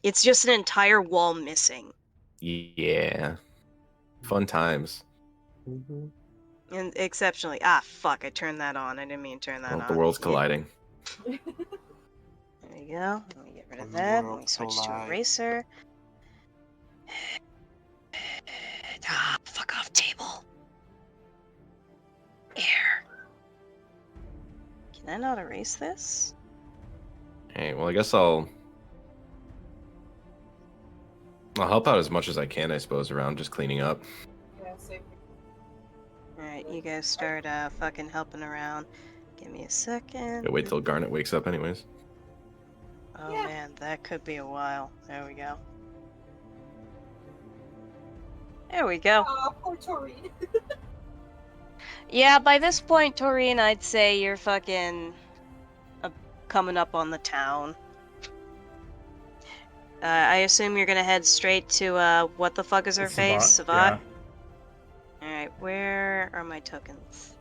It's just an entire wall missing. Yeah. Fun times. And exceptionally. Ah, fuck, I turned that on. I didn't mean to turn that on. The world's colliding. There we go. Let me get rid of The that. Let me world's switch to collide. eraser. Ah, fuck off, table. Air. Can I not erase this? Hey, well, I guess I'll help out as much as I can, I suppose, around just cleaning up. Yeah, same. Alright, you guys start fucking helping around. Give me a second. Yeah, wait till Garnet wakes up anyways. Oh Yeah. man, that could be a while. There we go. There we go. Oh, poor Toreen. Yeah, by this point, Toreen, I'd say you're fucking coming up on the town. I assume you're gonna head straight to, what the fuck is her face? Savat? Alright, where are my tokens?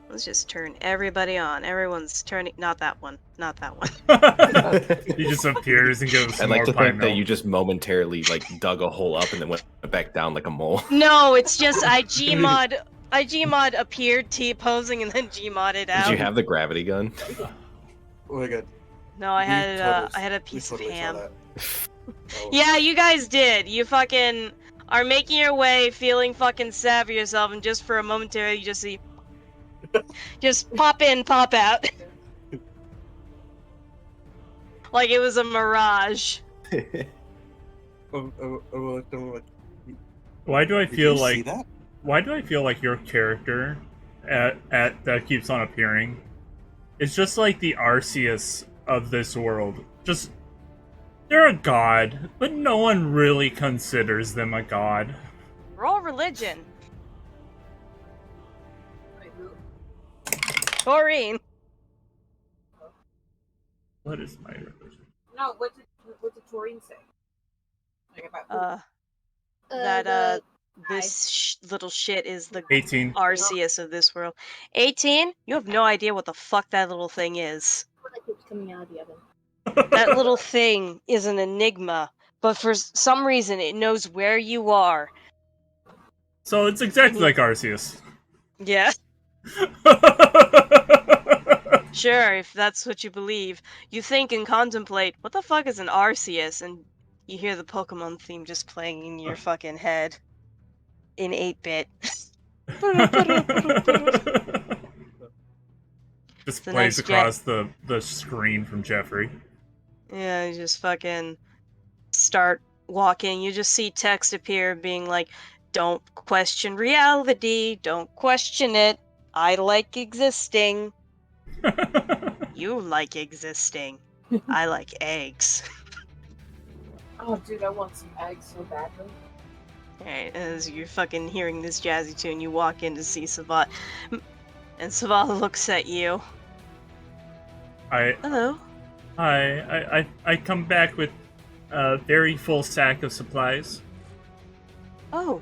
Let's just turn everybody on. Everyone's turning. Not that one. Not that one. Yeah. He just appears and gives I'd some like more to pine think that milk. you just momentarily dug a hole up and then went back down like a mole. No, it's just I Gmod appeared T-posing and then Gmodded out. Did you have the gravity gun? Oh my god. No, I We had totally- I had a we piece totally of saw ham. that. Oh. Yeah, you guys did. You fucking are making your way, feeling fucking savvy yourself, and just for a momentary, you just see, just pop in, pop out, like it was a mirage. Oh, Why do I did feel you see like that? why do I feel like your character at that keeps on appearing is just like the Arceus of this world? Just they're a god, but no one really considers them a god. We're all religion. Wait, who? Toreen. What is my religion? No, what did Toreen say? Like about who? That this little shit is the 18. Arceus of this world. 18? You have no idea what the fuck that little thing is. Like it's coming out of the oven. That little thing is an enigma, but for some reason it knows where you are. So it's exactly like Arceus. Yeah, sure, if that's what you believe. You think and contemplate, what the fuck is an Arceus? And you hear the Pokemon theme just playing in your fucking head. In 8-bit. Just The plays nice across the screen from Jeffrey. Yeah, you just fucking start walking. You just see text appear being like, don't question reality, don't question it. I like existing. You like existing. I like eggs. Oh, dude, I want some eggs so badly. Alright, as you're fucking hearing this jazzy tune, you walk in to see Savat. And Savat looks at you. Hello. I come back with a very full sack of supplies. Oh.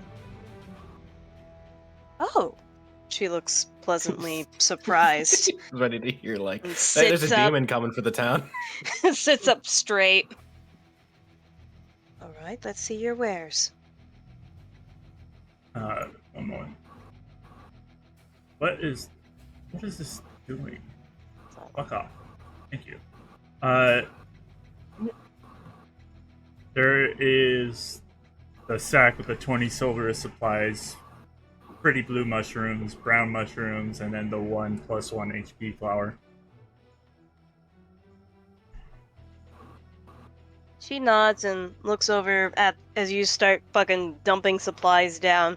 Oh. She looks pleasantly surprised. Ready to hear And hey, there's sits a up, demon coming for the town. sits up straight. Alright, let's see your wares. One moment. What is this doing? Fuck off. Thank you. There is the sack with the 20 silver supplies, pretty blue mushrooms, brown mushrooms, and then the 1+1 HP flower. She nods and looks over at as you start fucking dumping supplies down.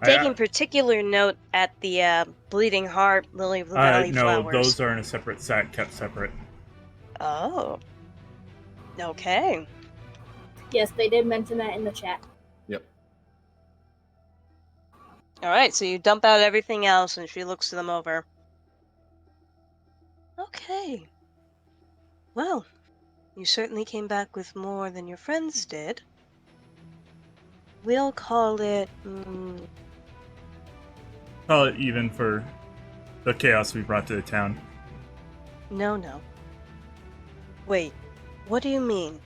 Taking particular note at the bleeding heart, lily of the valley No, flowers. those are in a separate sack, kept separate. Oh. Okay. Yes, they did mention that in the chat. Yep. Alright, so you dump out everything else and she looks them over. Okay. Well, you certainly came back with more than your friends did. We'll call it... Call it even for the chaos we brought to the town. No. Wait, what do you mean?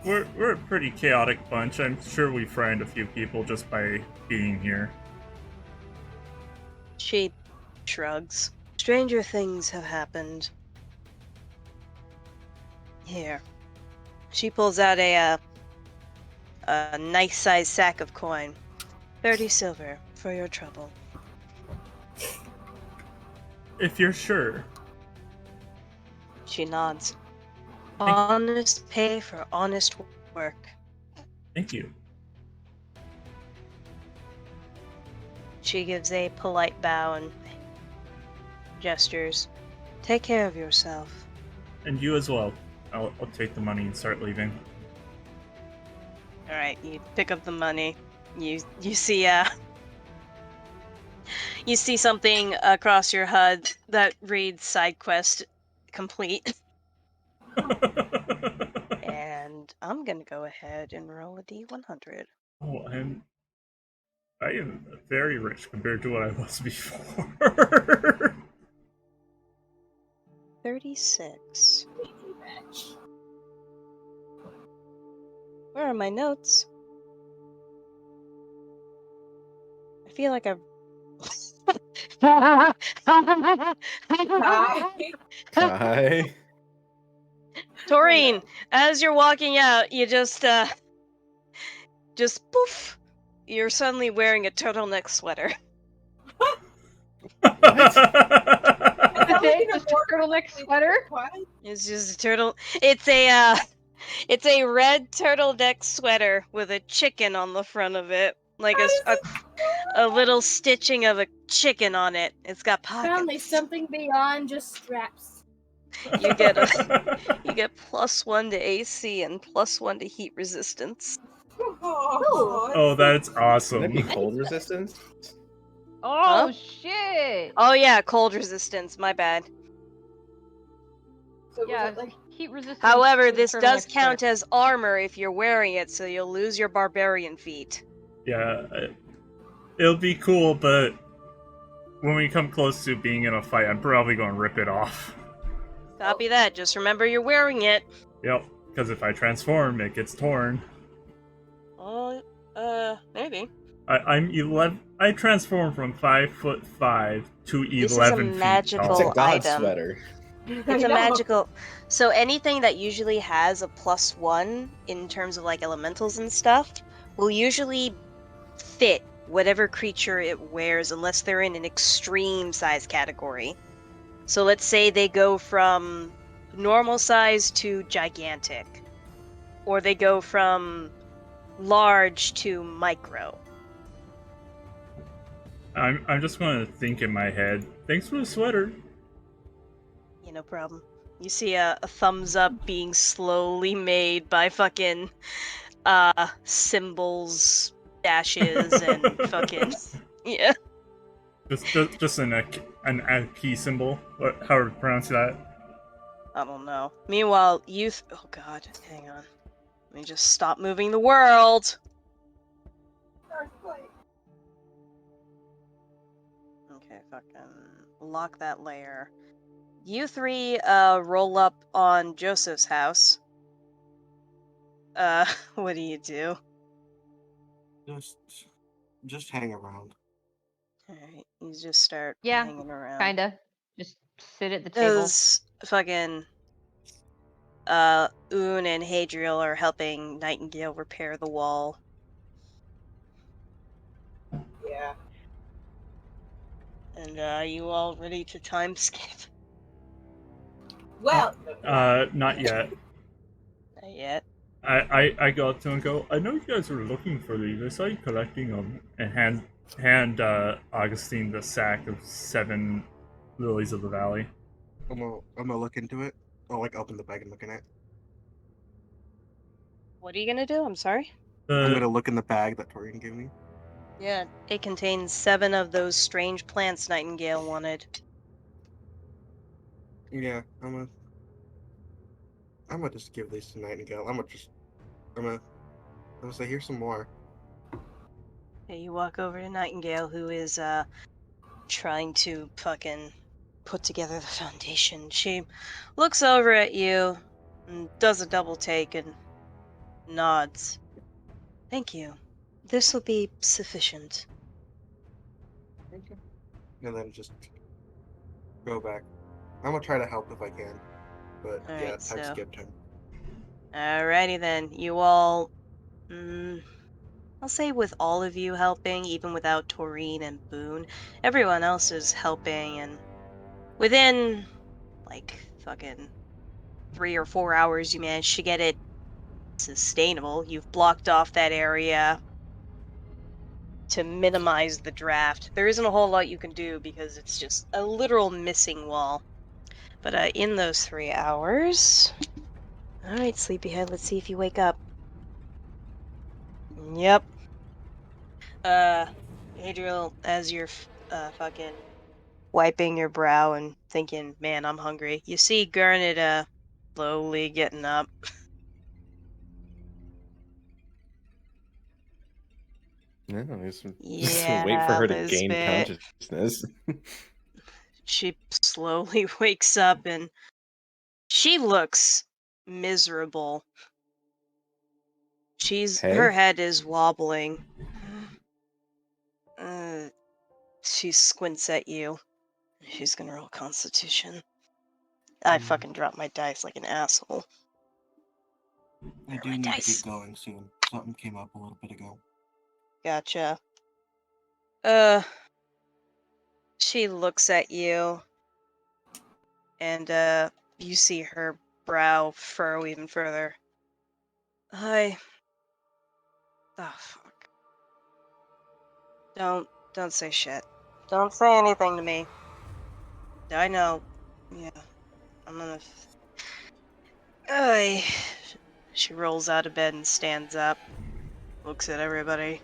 We're a pretty chaotic bunch. I'm sure we frightened a few people just by being here. She shrugs. Stranger things have happened. Here. She pulls out a nice-sized sack of coin. 30 silver for your trouble. If you're sure. She nods. Honest pay for honest work. Thank you. She gives a polite bow and gestures. Take care of yourself. And you as well. I'll take the money and start leaving. Alright, you pick up the money. You see you see something across your HUD that reads side quest complete. And I'm gonna go ahead and roll a D100. Oh, I am very rich compared to what I was before. 36. Where are my notes? I feel like I've... Hi. Toreen, as you're walking out, you just poof, you're suddenly wearing a turtleneck sweater. It's a turtleneck sweater. It's just a turtle. It's a red turtleneck sweater with a chicken on the front of it, like a little stitching of a chicken on it. It's got pockets. Finally, something beyond just straps. You get +1 to AC and +1 to heat resistance. Oh, that's awesome. Can that be cold resistance? Oh Huh? shit! Oh yeah, cold resistance. My bad. So Yeah, was it like heat resistance. However, with this turtleneck does sweater. count as armor if you're wearing it, so you'll lose your barbarian feat. Yeah, it'll be cool, but when we come close to being in a fight, I'm probably going to rip it off. Copy that. Just remember you're wearing it. Yep, because if I transform, it gets torn. Maybe. I'm 11. I transform from 5'5" to 11 This is a feet magical It's a tall. god item. sweater. It's a magical. So anything that usually has a +1 in terms of like elementals and stuff will usually fit whatever creature it wears, unless they're in an extreme size category. So let's say they go from normal size to gigantic, or they go from large to micro. I'm just going to think in my head. Thanks for the sweater. Yeah, no problem. You see a thumbs up being slowly made by fucking symbols, dashes, and fucking yeah. Just an AP symbol. How to pronounce that? I don't know. Meanwhile, oh god, hang on. Let me just stop moving the world. Okay, fucking lock that layer. You three roll up on Joseph's house. What do you do? Just hang around. Alright, you just start Yeah, hanging around. Kinda. Just sit at the table. Those fucking Oon and Hadriel are helping Nightingale repair the wall. Yeah. And are you all ready to time skip? Well. Not yet. Not yet. I go up to him and go, I know you guys were looking for these. I saw you collecting them. And hand Augusteen the sack of 7 lilies of the valley. I'm gonna look into it. I'll like open the bag and look in it. What are you gonna do? I'm sorry? I'm gonna look in the bag that Toreen gave me. Yeah, it contains 7 of those strange plants Nightingale wanted. Yeah, I'm gonna just give these to Nightingale. I'm gonna say, here's some more. Okay, you walk over to Nightingale, who is trying to fucking put together the foundation. She looks over at you and does a double take and nods. Thank you. This will be sufficient. And then just go back. I'm gonna try to help if I can. But All yeah, right, type so- skipped him. Alrighty then. You all... I'll say with all of you helping, even without Toreen and Boon, everyone else is helping, and within, like, fucking 3 or 4 hours, you manage to get it sustainable. You've blocked off that area to minimize the draft. There isn't a whole lot you can do because it's just a literal missing wall. But in those 3 hours... Alright, sleepyhead, let's see if you wake up. Yep. Hadriel, as you're fucking wiping your brow and thinking, man, I'm hungry, you see Garnet slowly getting up. No, just wait Yeah, for her to gain Lizbit. consciousness. She slowly wakes up and she looks miserable. Her Hey? head is wobbling. She squints at you. She's gonna roll Constitution. I fucking dropped my dice like an asshole. I Where are do my need to dice? get going soon. Something came up a little bit ago. Gotcha. She looks at you, and you see her brow furrow even further. Oh, fuck. Don't say shit. Don't say anything to me. I know. Yeah, I'm gonna... She rolls out of bed and stands up. Looks at everybody.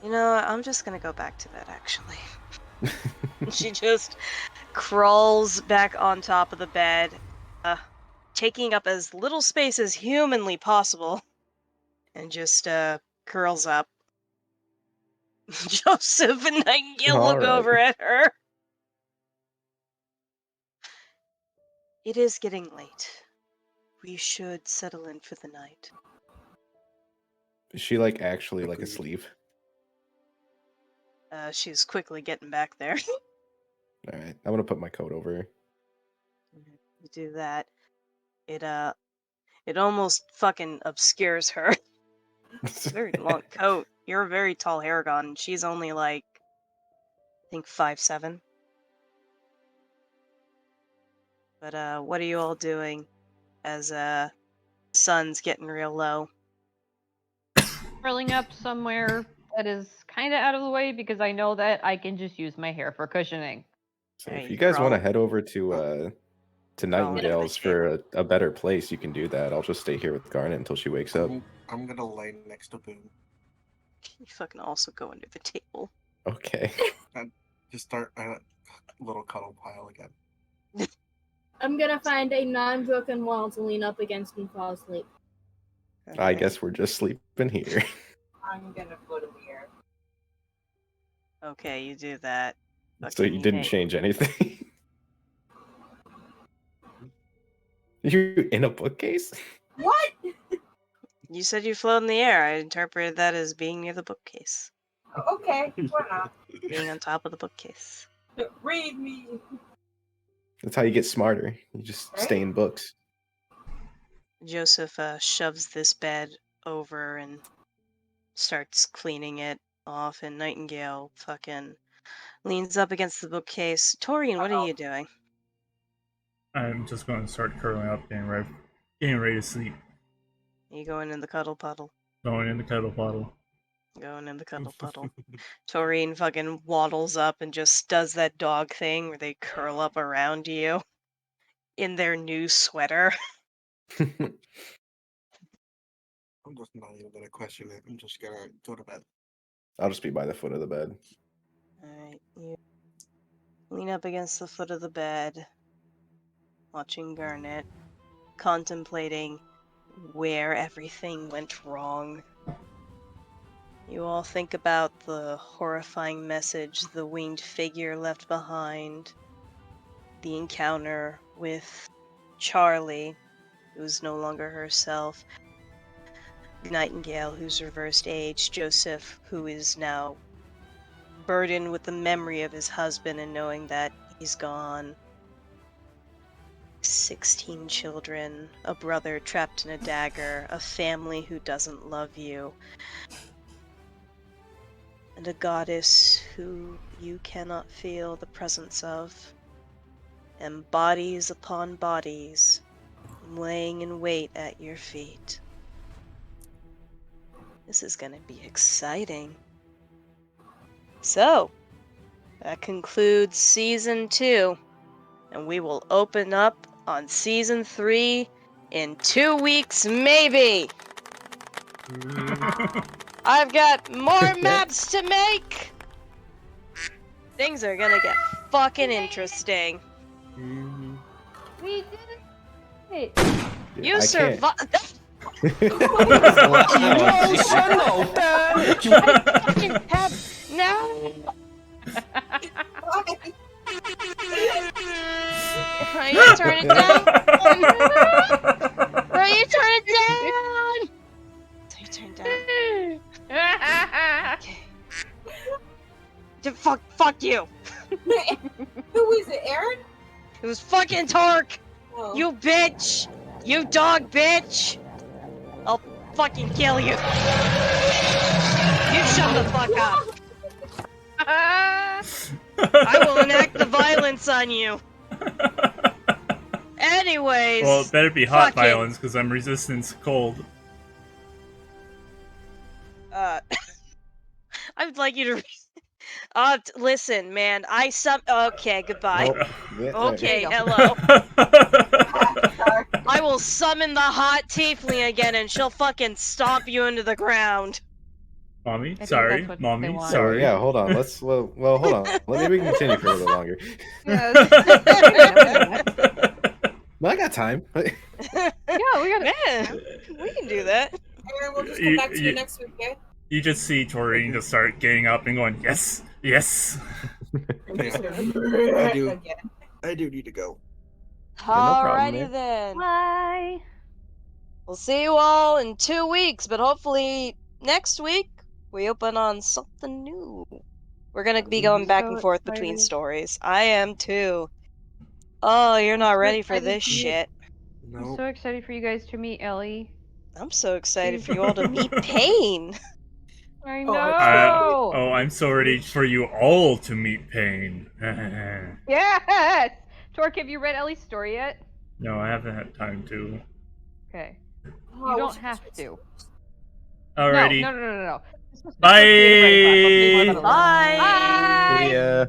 You know, I'm just gonna go back to bed, actually. She just crawls back on top of the bed, taking up as little space as humanly possible, and just curls up. Joseph and Nightingale look Alright. over at her. It is getting late. We should settle in for the night. Is she like actually like Agreed. asleep? She's quickly getting back there. Alright, I'm gonna put my coat over her. You do that. It almost fucking obscures her. Very long coat. You're a very tall Haragon, and she's only like, I think 5'7". But what are you all doing as sun's getting real low? Curling up somewhere that is kind of out of the way because I know that I can just use my hair for cushioning. So Alright, if you you guys want to crawl- head over to Nightingale's for a better place, you can do that. I'll just stay here with Garnet until she wakes up. I'm gonna lay next to Boon. You fucking also go under the table. Okay. And just start a little cuddle pile again. I'm gonna find a non-broken wall to lean up against and fall asleep. I guess we're just sleeping here. I'm gonna float in the air. Okay, you do that. So you didn't change anything? You in a bookcase? What? You said you float in the air. I interpreted that as being near the bookcase. Okay, why not? Being on top of the bookcase. Read me. That's how you get smarter. You just stay in books. Joseph shoves this bed over and starts cleaning it off, and Nightingale fucking leans up against the bookcase. Toreen, what are you doing? I'm just going to start curling up, getting ready to sleep. Are you going in the cuddle puddle? Going in the kettle bottle. Going in the cuddle puddle. Toreen fucking waddles up and just does that dog thing where they curl up around you in their new sweater. I'm just not even gonna question it. I'm just gonna go to bed. I'll just be by the foot of the bed. Alright, you lean up against the foot of the bed, watching Garnet, contemplating where everything went wrong. You all think about the horrifying message the winged figure left behind, the encounter with Charlie, who's no longer herself, Nightingale, who's reversed age, Joseph, who is now burdened with the memory of his husband and knowing that he's gone, 16 children, a brother trapped in a dagger, a family who doesn't love you, and a goddess who you cannot feel the presence of, and bodies upon bodies laying in wait at your feet. This is gonna be exciting. So, that concludes Season 2, and we will open up on Season 3 in 2 weeks, maybe! I've got more maps to make! Things are gonna get fucking interesting. We did it! You survived. No! Are you turn it down? Are you turn it down? So you turn it down. Okay. Fuck you. Who is it, Aaron? It was fucking Tork. Oh. You bitch. You dog bitch. I'll fucking kill you. You shut the fuck up. I will enact the violence on you. Anyways. Well, it better be hot fucking- violence because I'm resistant to cold. I would like you to. Listen, man. Okay, goodbye. Okay, hello. I will summon the hot tiefling again, and she'll fucking stomp you into the ground. Mommy, think sorry. that's what Mommy, they want. sorry. Yeah, hold on. Well, hold on. Maybe we can continue for a little longer. No, I got time. Yeah, we got it. Man, we can do that. Aaron, we'll just come back to you next week, okay? You just see Toreen just start getting up and going, yes, yes. I do. Again. I do need to go. problem, Alrighty man. then. Bye. We'll see you all in 2 weeks, but hopefully next week we open on something new. We're gonna be going back and forth between stories. I am too. Oh, you're not ready for this shit. I'm No. so excited for you guys to meet Ellie. I'm so excited for you all to meet Pain. I Oh, know. I'm so ready for you all to meet Pain. Yes. Tork, have you read Ellie's story yet? No, I haven't had time to. Okay. Oh, You we don't should have switch to. Alrighty. No. This was Bye. created by Bob. Bye. Bye. Yeah.